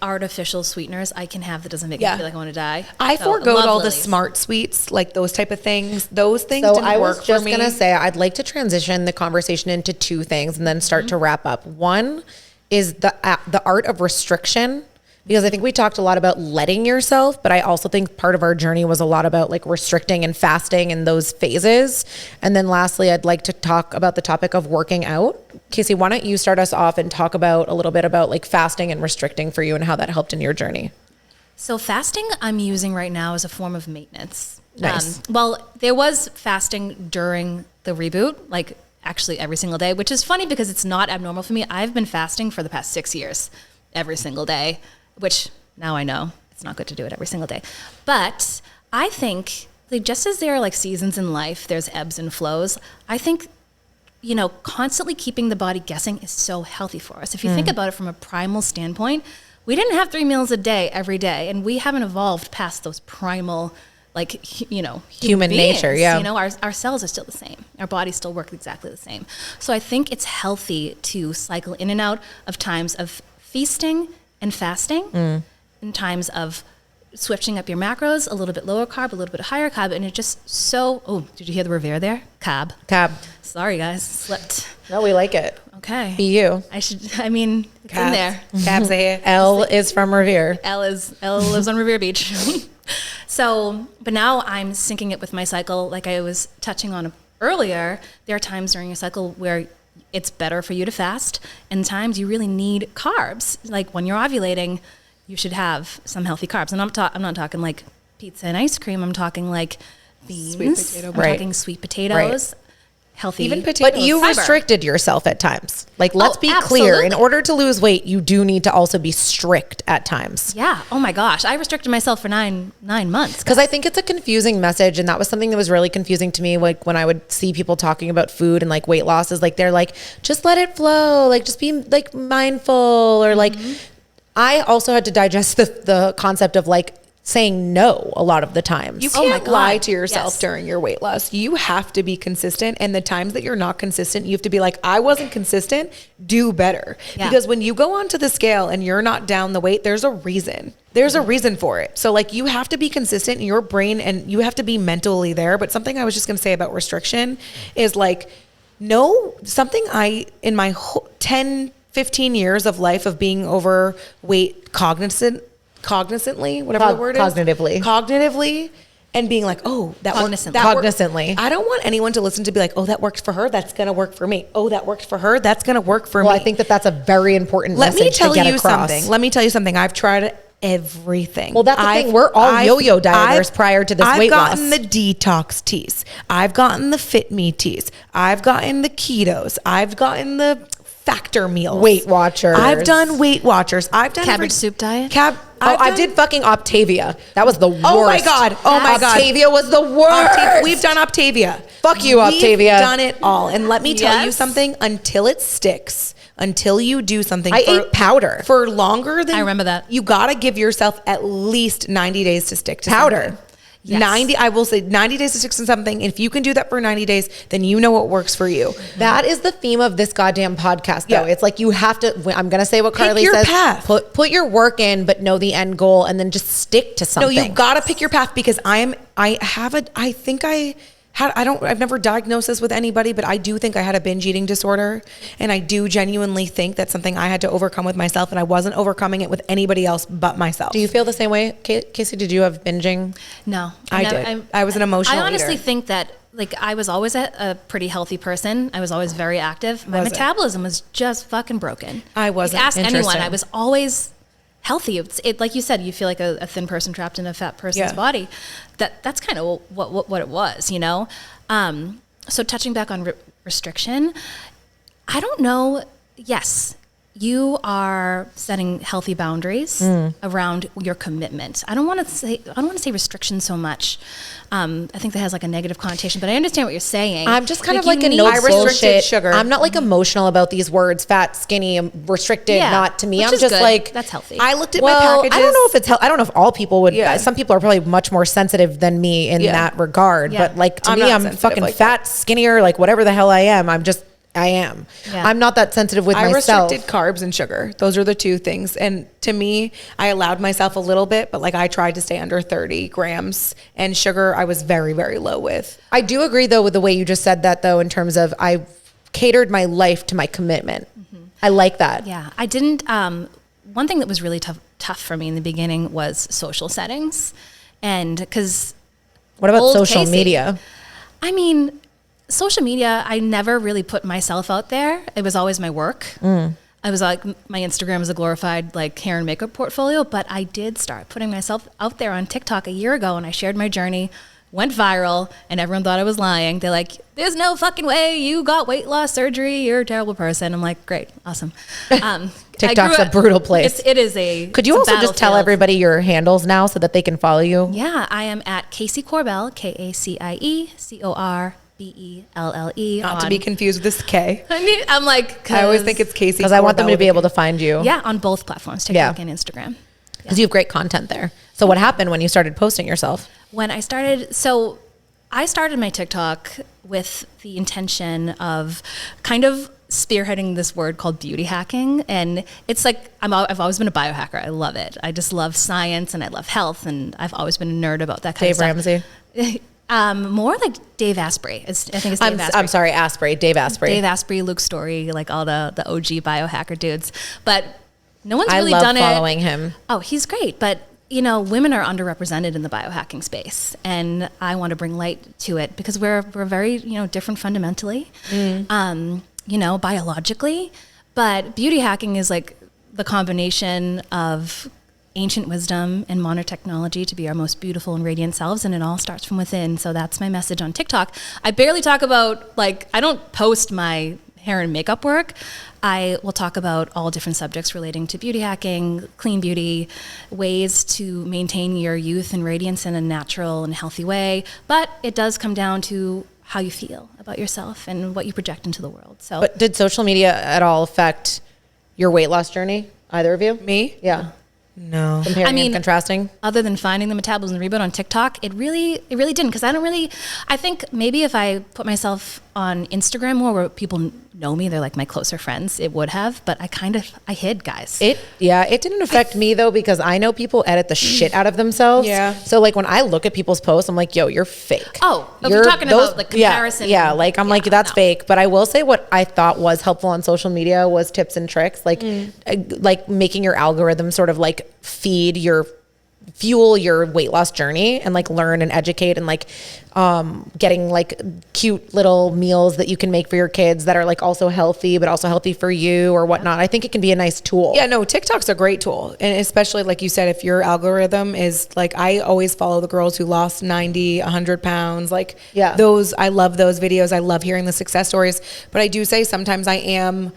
artificial sweeteners I can have that doesn't make me feel like I want to die. I forego all the smart sweets, like those type of things. Those things didn't work for me. I was just going to say, I'd like to transition the conversation into two things and then start to wrap up. One is the art of restriction. Because I think we talked a lot about letting yourself, but I also think part of our journey was a lot about like restricting and fasting and those phases. And then lastly, I'd like to talk about the topic of working out. Kacie, why don't you start us off and talk about a little bit about like fasting and restricting for you and how that helped in your journey? So fasting I'm using right now as a form of maintenance. Nice. There was fasting during the reboot, like actually every single day, which is funny because it's not abnormal for me. I've been fasting for the past 6 years, every single day. Which now I know it's not good to do it every single day. But I think like just as there are like seasons in life, there's ebbs and flows. I think, constantly keeping the body guessing is so healthy for us. If you think about it from a primal standpoint, we didn't have 3 meals a day every day. And we haven't evolved past those primal, human beings. nature. Yeah. Our cells are still the same. Our bodies still work exactly the same. So I think it's healthy to cycle in and out of times of feasting and fasting in times of switching up your macros, a little bit lower carb, a little bit higher carb, and it just did you hear the revere there? Carb. Sorry guys, slipped. No, we like it. Okay. Be you. It's in there. Cabs ahead. L is from Revere. L lives on Revere Beach. So, but now I'm syncing it with my cycle. Like I was touching on earlier, there are times during your cycle where it's better for you to fast, and times you really need carbs. Like when you're ovulating, you should have some healthy carbs. And I'm not talking like pizza and ice cream. I'm talking like beans. Sweet potato. I'm talking sweet potatoes. healthy. Even potatoes. But you Fiber. restricted yourself at times. Like, let's Oh, be clear. In absolutely. order to lose weight, you do need to also be strict at times. Yeah. Oh my gosh. I restricted myself for nine months. Because I think it's a confusing message. And that was something that was really confusing to me. Like, when I would see people talking about food and like weight loss, is like, they're like, just let it flow. Like, just be like mindful. Or like, I also had to digest the concept of like saying no a lot of the times. You Oh my can't God. lie to yourself Yes. during your weight loss. You have to be consistent. And the times that you're not consistent, you have to be like, I wasn't consistent, do better. Yeah. Because when you go onto the scale and you're not down the weight, there's a reason. There's a reason for it. So like, you have to be consistent in your brain and you have to be mentally there. But something I was just going to say about restriction is like, something in my 10, 15 years of life of being overweight cognizantly, whatever the word cognitively, and being like, oh, Cognizantly. Cognizantly. I don't want anyone to listen to be like, oh, that worked for her, that's gonna work for me. Oh, that worked for her, that's gonna work for me. Well, I think that that's a very important Let me message tell to get you across. something. Let me tell you something. I've tried everything. Well, that's the thing. We're all yo-yo dieters prior to this weight loss. I've gotten the detox teas. I've gotten the fit me teas. I've gotten the ketos. I've gotten the factor meals. Weight Watchers. I've done Weight Watchers. I've done Cabbage soup diet? I did fucking Optavia. That was the worst. Oh my God. Oh my God. Optavia was the worst. We've done Optavia. Fuck you, Optavia. We've done it all. And let me tell you Yes. something, until it sticks, until you do something. I ate powder. For longer than. I remember that. You got to give yourself at least 90 days to stick to Powder. something. Yes. 90, I will say 90 days to stick to something. If you can do that for 90 days, then you know what works for you. That is the theme of this goddamn podcast, though. Yeah. It's like you have to. I'm gonna say what Pick Carly your says. path. Put your work in, but know the end goal, and then just stick to No, something. you got to pick your path because I've never diagnosed this with anybody, but I do think I had a binge eating disorder. And I do genuinely think that's something I had to overcome with myself. And I wasn't overcoming it with anybody else but myself. Do you feel the same way, Kacie? Did you have binging? No, I did. I was an emotional I honestly eater. think that like I was always a pretty healthy person. I was always very active. My Wasn't. metabolism was just fucking broken. I wasn't. Like, ask anyone. Interesting. I was always healthy. It like you said, you feel like a thin person trapped in a fat person's Yeah. body. That's kind of what it was, you know. So touching back on restriction, I don't know. Yes, you are setting healthy boundaries around your commitment. I don't want to say restriction so much. I think that has like a negative connotation, but I understand what you're saying. I'm just kind of like you a need- no I restricted bullshit. sugar. I'm not like emotional about these words, fat, skinny, restricted. Yeah, Not to me. which I'm is just good. like That's healthy. I looked at well, my packages. I don't know if it's I don't know if all people would. Yeah. Some people are probably much more sensitive than me in Yeah. that regard. Yeah. But like to I'm me, not I'm sensitive fucking like fat, that. skinnier, like whatever the hell I am. I am. Yeah. I'm not that sensitive with I myself. restricted carbs and sugar. Those are the two things. And to me, I allowed myself a little bit, but like I tried to stay under 30 grams. And sugar, I was very, very low with. I do agree though with the way you just said that though, in terms of I catered my life to my commitment. I like that. Yeah, I didn't. One thing that was really tough for me in the beginning was social settings, and because What about Old social Kacie. media? I mean, social media, I never really put myself out there. It was always my work. I was like, my Instagram is a glorified like hair and makeup portfolio, but I did start putting myself out there on TikTok a year ago, and I shared my journey, went viral, and everyone thought I was lying. They're like, there's no fucking way you got weight loss surgery. You're a terrible person. I'm like, great, awesome. TikTok's a brutal place. It is a. Could you it's a also just tell battlefield. everybody your handles now so that they can follow you? Yeah, I am at Kacie Corbelle, KACIE, Not to be confused with this K. I'm like, I always think it's Kacie. Because I want them Corbelle to be with a able K. to find you. yeah, on both platforms, TikTok Yeah. and Instagram. Because you have great content there. So what happened when you started posting yourself? When I started my TikTok with the intention of kind of spearheading this word called beauty hacking. And it's like, I've always been a biohacker. I love it. I just love science and I love health. And I've always been a nerd about that kind Dave of stuff. Ramsey? More like Dave Asprey. I think it's Dave Asprey. I'm sorry, Asprey. Dave Asprey. Dave Asprey, Luke Story, like all the OG biohacker dudes. But no one's I really love done following it. him. Oh, he's great. But, you know, women are underrepresented in the biohacking space. And I want to bring light to it because we're very, you know, different fundamentally, you know, biologically. But beauty hacking is like the combination of, ancient wisdom and modern technology to be our most beautiful and radiant selves, and it all starts from within. So that's my message on TikTok. I barely talk about, I don't post my hair and makeup work. I will talk about all different subjects relating to beauty hacking, clean beauty, ways to maintain your youth and radiance in a natural and healthy way. But it does come down to how you feel about yourself and what you project into the world. So, But did social media at all affect your weight loss journey? Either of you? Me? Yeah. No. Comparing and contrasting? other than finding the metabolism reboot on TikTok, it really didn't. Because I think maybe if I put myself on Instagram more where people know me, they're like my closer friends, it would have, but I hid, guys. It didn't affect me though, because I know people edit the shit out of themselves. Yeah. So like when I look at people's posts, I'm like, yo, you're fake. Oh, if you're talking about like comparison. Yeah, like I'm like, that's fake. But I will say what I thought was helpful on social media was tips and tricks, like making your algorithm sort of like fuel your weight loss journey and like learn and educate, and like getting like cute little meals that you can make for your kids that are like also healthy but also healthy for you or whatnot. I think it can be a nice tool. Yeah, no, TikTok's a great tool. And especially like you said, if your algorithm is like, I always follow the girls who lost 90, 100 pounds. Like I love those videos. I love hearing the success stories. But I do say sometimes I am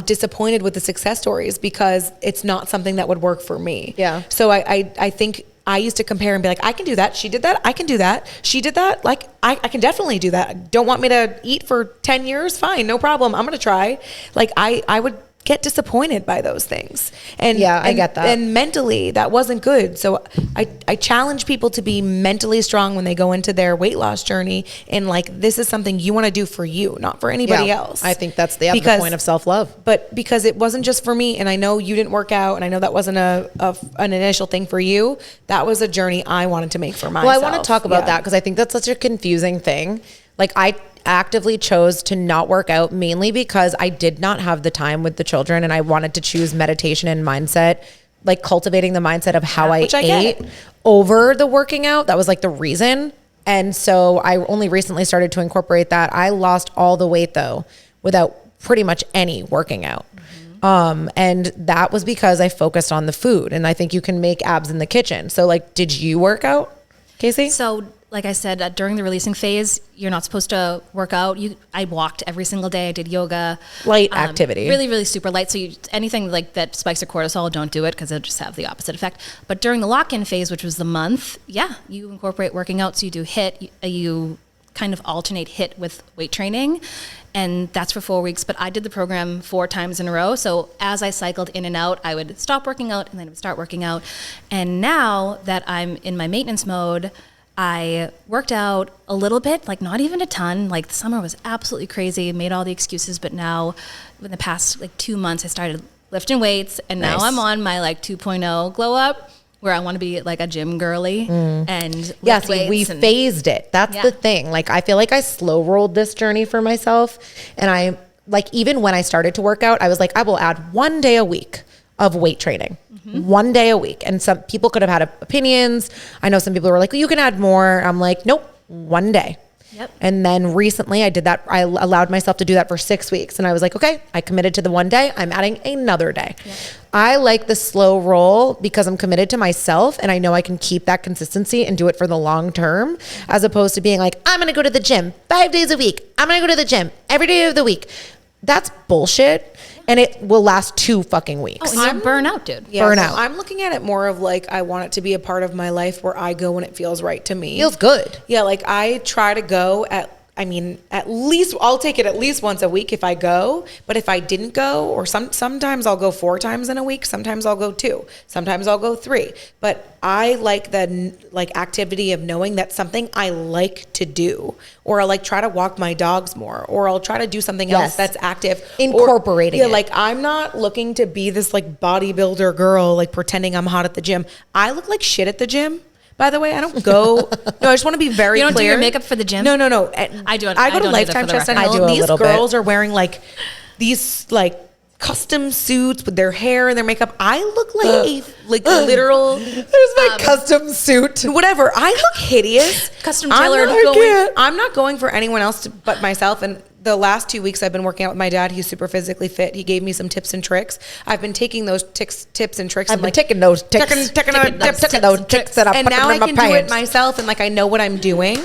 disappointed with the success stories because it's not something that would work for me. Yeah. So I think I used to compare and be like, I can do that. She did that. I can do that. She did that. Like, I can definitely do that. Don't want me to eat for 10 years? Fine. No problem. I'm going to try. Like, I would get disappointed by those things. And I get that. And mentally, that wasn't good. So I challenge people to be mentally strong when they go into their weight loss journey. And like, this is something you want to do for you, not for anybody else. I think that's the point of self-love. But because it wasn't just for me, and I know you didn't work out, and I know that wasn't an initial thing for you, that was a journey I wanted to make for myself. Well, I want to talk about that because I think that's such a confusing thing. Like I actively chose to not work out mainly because I did not have the time with the children, and I wanted to choose meditation and mindset, like cultivating the mindset of how I ate over the working out. That was like the reason. And so I only recently started to incorporate that. I lost all the weight though without pretty much any working out. And that was because I focused on the food, and I think you can make abs in the kitchen. So like, did you work out, Kacie? So like I said, during the releasing phase, you're not supposed to work out. I walked every single day. I did yoga. Light activity. Really, really super light. So anything like that spikes your cortisol, don't do it because it'll just have the opposite effect. But during the lock-in phase, which was the month, you incorporate working out. So you do HIIT. You kind of alternate HIIT with weight training. And that's for 4 weeks. But I did the program 4 times in a row. So as I cycled in and out, I would stop working out and then I would start working out. And now that I'm in my maintenance mode, I worked out a little bit, like not even a ton. Like the summer was absolutely crazy, made all the excuses. But now in the past 2 months, I started lifting weights, and now I'm on my 2.0 glow up where I want to be like a gym girly and lift weights. We phased it. That's the thing. Like, I feel like I slow rolled this journey for myself. And I like, even when I started to work out, I was like, I will add 1 day a week of weight training. 1 day a week. And some people could have had opinions. I know some people were like, well, you can add more. I'm like, nope, 1 day. Yep. And then recently I did that. I allowed myself to do that for 6 weeks. And I was like, okay, I committed to the 1 day. I'm adding another day. Yep. I like the slow roll because I'm committed to myself, and I know I can keep that consistency and do it for the long term, as opposed to being like, I'm going to go to the gym 5 days a week. I'm going to go to the gym every day of the week. That's bullshit. And it will last 2 fucking weeks. Oh, and you're burnout, dude. Yeah, burnout. So I'm looking at it more of like, I want it to be a part of my life where I go when it feels right to me. Feels good. Yeah, like I try to go at least, I'll take it at least once a week if I go. But if I didn't go, or sometimes I'll go 4 times in a week. Sometimes I'll go 2. Sometimes I'll go 3. But I like the activity of knowing that's something I like to do. Or I'll try to walk my dogs more. Or I'll try to do something else that's active. Incorporating it. Like I'm not looking to be this bodybuilder girl, pretending I'm hot at the gym. I look like shit at the gym. By the way, I don't go. No, I just want to be very clear. You don't do your makeup for the gym? No. I do. I go to Lifetime Chest and I do a these little girls bit. are wearing these custom suits with their hair and their makeup. I look like a literal. There's my custom suit. Whatever. I look hideous. Custom tailored. I'm not going for anyone else but myself. And the last 2 weeks I've been working out with my dad. He's super physically fit. He gave me some tips and tricks. I've been taking those tips and tricks. I've been taking those tips. Taking those tips that I put and now in I my can pants. do it myself, and like I know what I'm doing.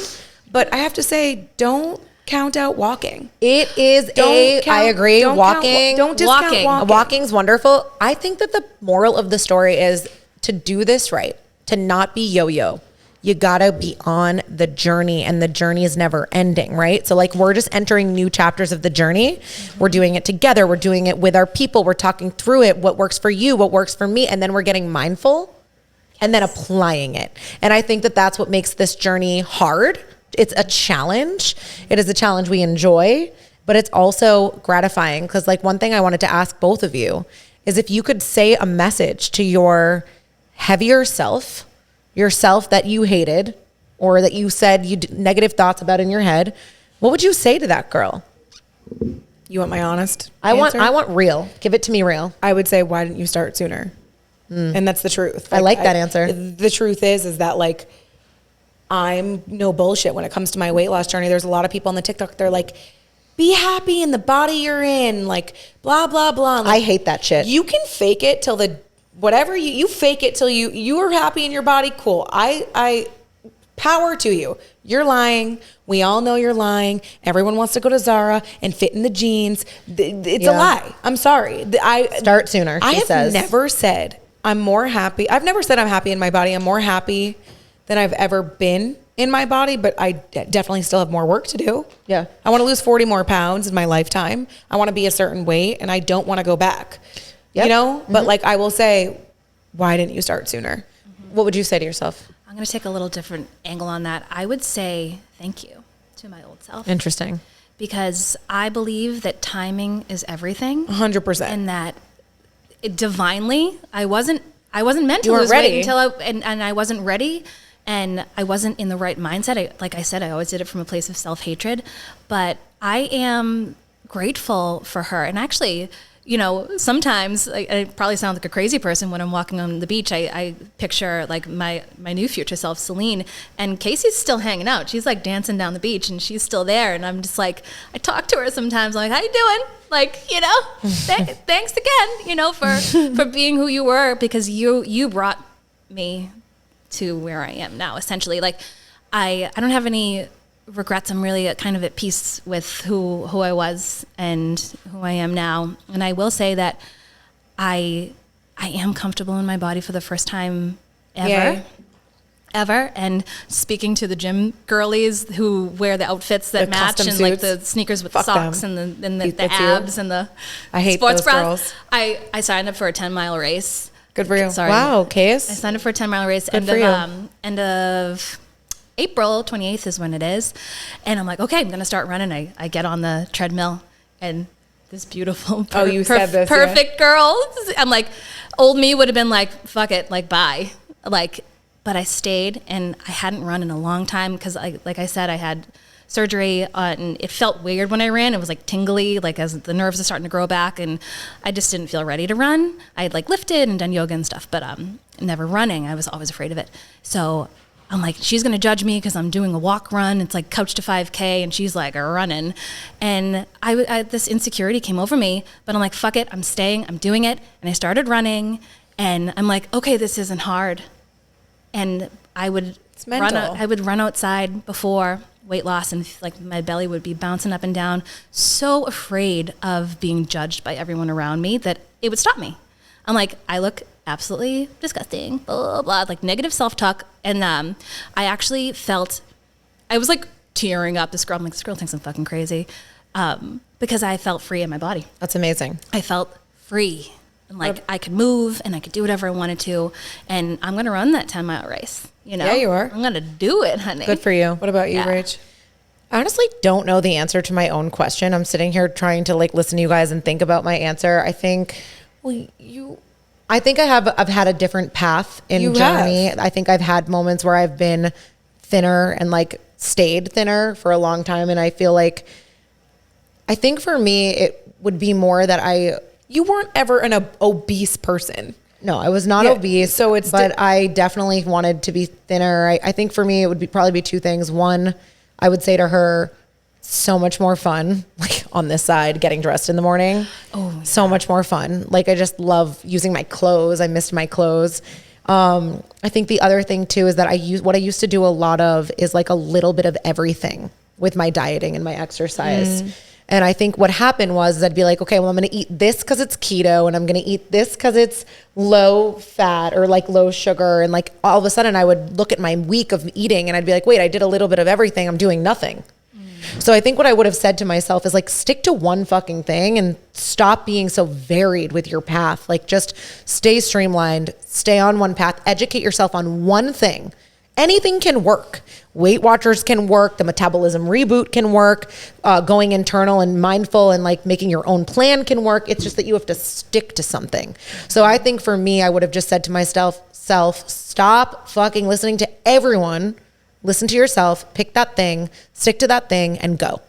But I have to say, don't count out walking. It is I agree. Walking. Don't discount walking. Walking's wonderful. I think that the moral of the story is to do this right, to not be yo-yo. You gotta be on the journey, and the journey is never ending, right? So like we're just entering new chapters of the journey. We're doing it together. We're doing it with our people. We're talking through it. What works for you, what works for me. And then we're getting mindful and then applying it. And I think that that's what makes this journey hard. It's a challenge. It is a challenge we enjoy, but it's also gratifying. Because like one thing I wanted to ask both of you is if you could say a message to your heavier self, yourself that you hated or that you said you negative thoughts about in your head, what would you say to that girl? You want my honest answer? answer? I want real. Give it to me real. I would say, why didn't you start sooner? And that's the truth. I like that answer. The truth is that like, I'm no bullshit when it comes to my weight loss journey. There's a lot of people on the TikTok. They're like, be happy in the body you're in, like blah, blah, blah. Like, I hate that shit. You can fake it till whatever you fake it till you are happy in your body. Cool. I power to you. You're lying. We all know you're lying. Everyone wants to go to Zara and fit in the jeans. It's a lie. I'm sorry. Start sooner, I she says. have never said I'm more happy. I've never said I'm happy in my body. I'm more happy than I've ever been in my body, but I definitely still have more work to do. Yeah. I want to lose 40 more pounds in my lifetime. I want to be a certain weight, and I don't want to go back. Yep. You know? But like I will say, why didn't you start sooner? What would you say to yourself? I'm going to take a little different angle on that. I would say thank you to my old self. Interesting. Because I believe that timing is everything. 100%. And that divinely, I wasn't meant to You weren't lose weight ready. until I wasn't ready. And I wasn't in the right mindset. Like I said, I always did it from a place of self-hatred. But I am grateful for her. And actually, you know, sometimes I probably sound like a crazy person when I'm walking on the beach. I picture like my new future self, Celine, and Kacie's still hanging out. She's like dancing down the beach and she's still there. And I'm just like, I talk to her sometimes. I'm like, how you doing? Like, you know, thanks again, you know, for being who you were, because you brought me to where I am now, essentially. Like I don't have any regrets. I'm really kind of at peace with who I was and who I am now. And I will say that I am comfortable in my body for the first time ever. Yay. Ever. And speaking to the gym girlies who wear the outfits that The match custom and like suits. the sneakers with Fuck the socks them. and the That's you. abs and the I hate sports those bras. girls. I signed up for a 10-mile race. Good for you. Sorry. Wow, I Case. signed up for a 10-mile race. Good for you. End of April 28th is when it is. And I'm like, okay, I'm going to start running. I get on the treadmill and this beautiful, perfect girl. I'm like, old me would have been like, fuck it, like, bye. Like, but I stayed, and I hadn't run in a long time because, like I said, I had surgery and it felt weird when I ran. It was like tingly, like as the nerves are starting to grow back, and I just didn't feel ready to run. I had like lifted and done yoga and stuff, but never running. I was always afraid of it. So I'm like, she's going to judge me because I'm doing a walk run. It's like couch to 5K, and she's like running. And I this insecurity came over me, but I'm like, fuck it, I'm staying, I'm doing it. And I started running, and I'm like, okay, this isn't hard. And I would run outside before weight loss, and like my belly would be bouncing up and down, so afraid of being judged by everyone around me that it would stop me. I'm like, I look absolutely disgusting, blah, blah, blah, like negative self-talk. And I actually felt, I was like tearing up. This girl thinks I'm fucking crazy, because I felt free in my body. That's amazing. I felt free. And like I could move and I could do whatever I wanted to. And I'm going to run that 10-mile race. You know? Yeah, you are. I'm going to do it, honey. Good for you. What about you, Yeah. Rach? I honestly don't know the answer to my own question. I'm sitting here trying to like listen to you guys and think about my answer. I think, I've had a different path in You journey. have. I think I've had moments where I've been thinner and like stayed thinner for a long time. And I feel like, I think for me, it would be more that you weren't ever an obese person. No, I was not obese. So but I definitely wanted to be thinner. I think for me, it would probably be two things. One, I would say to her, so much more fun, like on this side, getting dressed in the morning. Oh, yeah. So much more fun. Like I just love using my clothes. I missed my clothes. I think the other thing too is that what I used to do a lot of is like a little bit of everything with my dieting and my exercise. And I think what happened was I'd be like, okay, well, I'm going to eat this because it's keto, and I'm going to eat this because it's low fat or like low sugar. And like all of a sudden I would look at my week of eating and I'd be like, wait, I did a little bit of everything. I'm doing nothing. So I think what I would have said to myself is like, stick to one fucking thing and stop being so varied with your path. Like just stay streamlined, stay on one path, educate yourself on one thing. Anything can work. Weight Watchers can work. The metabolism reboot can work. Going internal and mindful and like making your own plan can work. It's just that you have to stick to something. So I think for me, I would have just said to myself, stop fucking listening to everyone. Listen to yourself, pick that thing, stick to that thing, and go.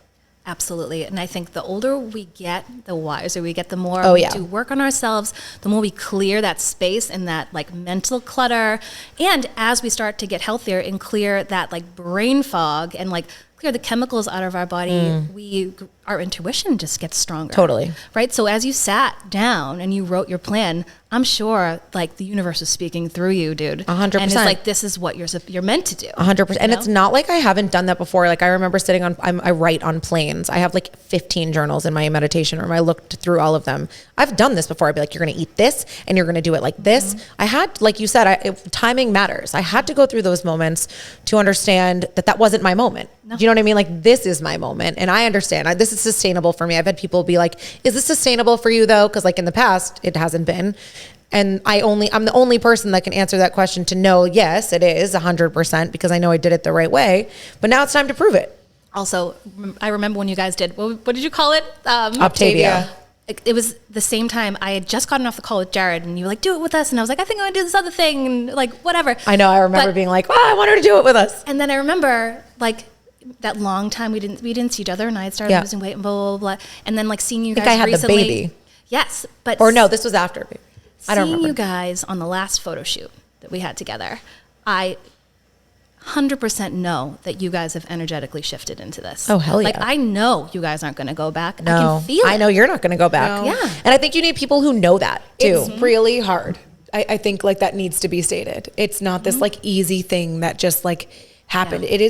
Absolutely. And I think the older we get, the wiser we get, the more we do work on ourselves, the more we clear that space and that like mental clutter. And as we start to get healthier and clear that like brain fog and like clear the chemicals out of our body, our intuition just gets stronger. Totally. Right? So as you sat down and you wrote your plan, I'm sure like the universe is speaking through you, dude. 100%. And it's like, this is what you're meant to do. 100%. And it's not like I haven't done that before. Like I remember I write on planes. I have like 15 journals in my meditation room. I looked through all of them. I've done this before. I'd be like, you're going to eat this and you're going to do it like this. I had, like you said, timing matters. I had to go through those moments to understand that wasn't my moment. No. Do you know what I mean? Like this is my moment. And I understand this is sustainable for me. I've had people be like, is this sustainable for you though? Cause like in the past it hasn't been. And I'm the only person that can answer that question to know, yes, it is 100% because I know I did it the right way, but now it's time to prove it. Also, I remember when you guys did, what did you call it? Optavia. It was the same time I had just gotten off the call with Jared and you were like, do it with us. And I was like, I think I'm gonna do this other thing and like, whatever. I know, I remember being like, I want her to do it with us. And then I remember like that long time we didn't see each other and I had started losing weight and blah, blah, blah. And then like seeing you guys recently. I had the baby. Yes. But no, this was after baby. I don't remember. Seeing you guys on the last photo shoot that we had together, I 100% know that you guys have energetically shifted into this. Oh, hell yeah. Like, I know you guys aren't going to go back. No. I can feel it. I know you're not going to go back. No. Yeah. And I think you need people who know that too. It's really hard. I think like that needs to be stated. It's not this like easy thing that just like happened. Yeah.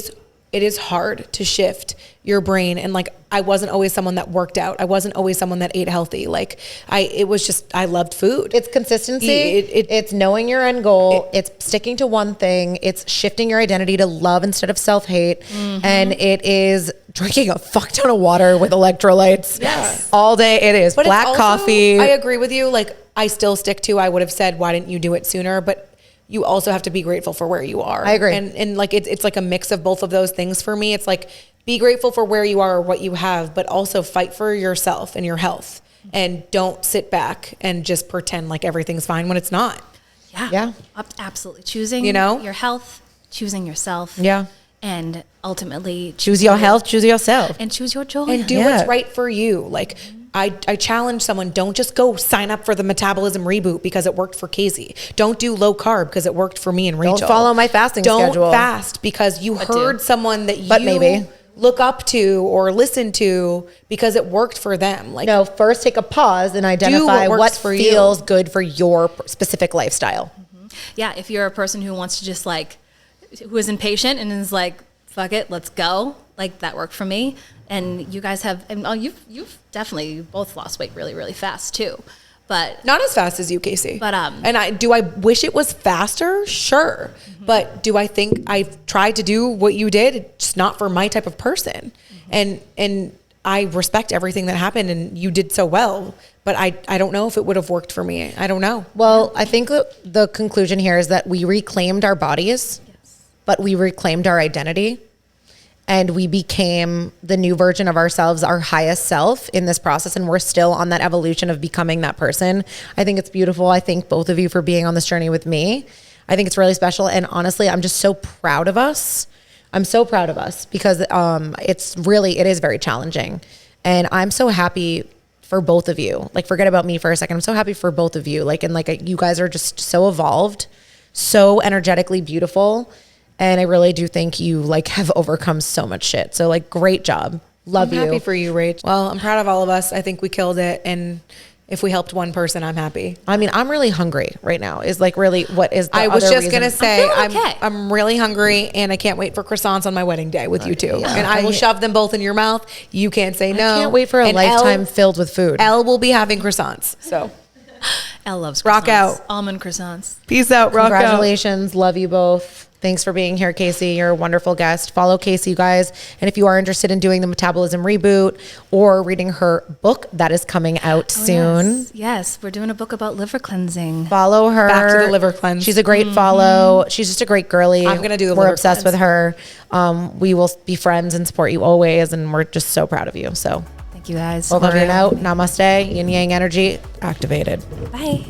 It is hard to shift your brain. And like, I wasn't always someone that worked out. I wasn't always someone that ate healthy. Like I loved food. It's consistency. It's knowing your end goal. It's sticking to one thing. It's shifting your identity to love instead of self-hate. And it is drinking a fuck ton of water with electrolytes. Yes. All day. It is but black coffee. I agree with you. Like I still stick to, I would have said, why didn't you do it sooner? But you also have to be grateful for where you are. I agree. And like, it's like a mix of both of those things for me. It's like, be grateful for where you are or what you have, but also fight for yourself and your health. And don't sit back and just pretend like everything's fine when it's not. Yeah. Absolutely. Choosing your health, choosing yourself. Yeah. And ultimately choose your health, choose yourself. And choose your joy. And do what's right for you. Like I challenge someone, don't just go sign up for the metabolism reboot because it worked for Kacie. Don't do low carb because it worked for me and Rachel. Don't follow my fasting schedule. Don't fast because you heard someone that you look up to or listen to because it worked for them. Like, no, first take a pause and identify what feels good for your specific lifestyle. Yeah, if you're a person who wants to just like, who is impatient and is like, fuck it, let's go. Like that worked for me. And you guys have, and you've definitely both lost weight really, really fast too. But not as fast as you, Kacie. But and I wish it was faster, sure. But do I think I've tried to do what you did? It's just not for my type of person. And I respect everything that happened and you did so well. But I don't know if it would have worked for me. I don't know. Well, I think the conclusion here is that we reclaimed our bodies, but we reclaimed our identity. And we became the new version of ourselves, our highest self in this process. And we're still on that evolution of becoming that person. I think it's beautiful. I thank both of you for being on this journey with me. I think it's really special. And honestly, I'm just so proud of us. I'm so proud of us because it is very challenging. And I'm so happy for both of you. Like, forget about me for a second. I'm so happy for both of you. Like, and like, you guys are just so evolved, so energetically beautiful. And I really do think you like have overcome so much shit. So like, great job. Love you. I'm happy for you, Rach. Well, I'm proud of all of us. I think we killed it. And if we helped one person, I'm happy. I mean, I'm really hungry right now is like really what is the I was other just going to reason- say, I'm feeling okay. I'm really hungry and I can't wait for croissants on my wedding day with you two. And I will shove them both in your mouth. You can't say no. I can't wait for a And lifetime filled with food. Elle will be having croissants. So Elle loves croissants. Rock out. Almond croissants. peace out. Rock out. Congratulations. Love you both. Thanks for being here, Kacie. You're a wonderful guest. Follow Kacie, you guys. And if you are interested in doing the Metabolism Reboot or reading her book that is coming out soon, Yes, we're doing a book about liver cleansing. follow her. Back to the liver cleanse. She's a great follow. She's just a great girly. I'm gonna do the We're liver obsessed cleanse. with her. We will be friends and support you always. And we're just so proud of you. So Thank you guys. over for and out. having me. Namaste. Yin Yang energy activated. Bye.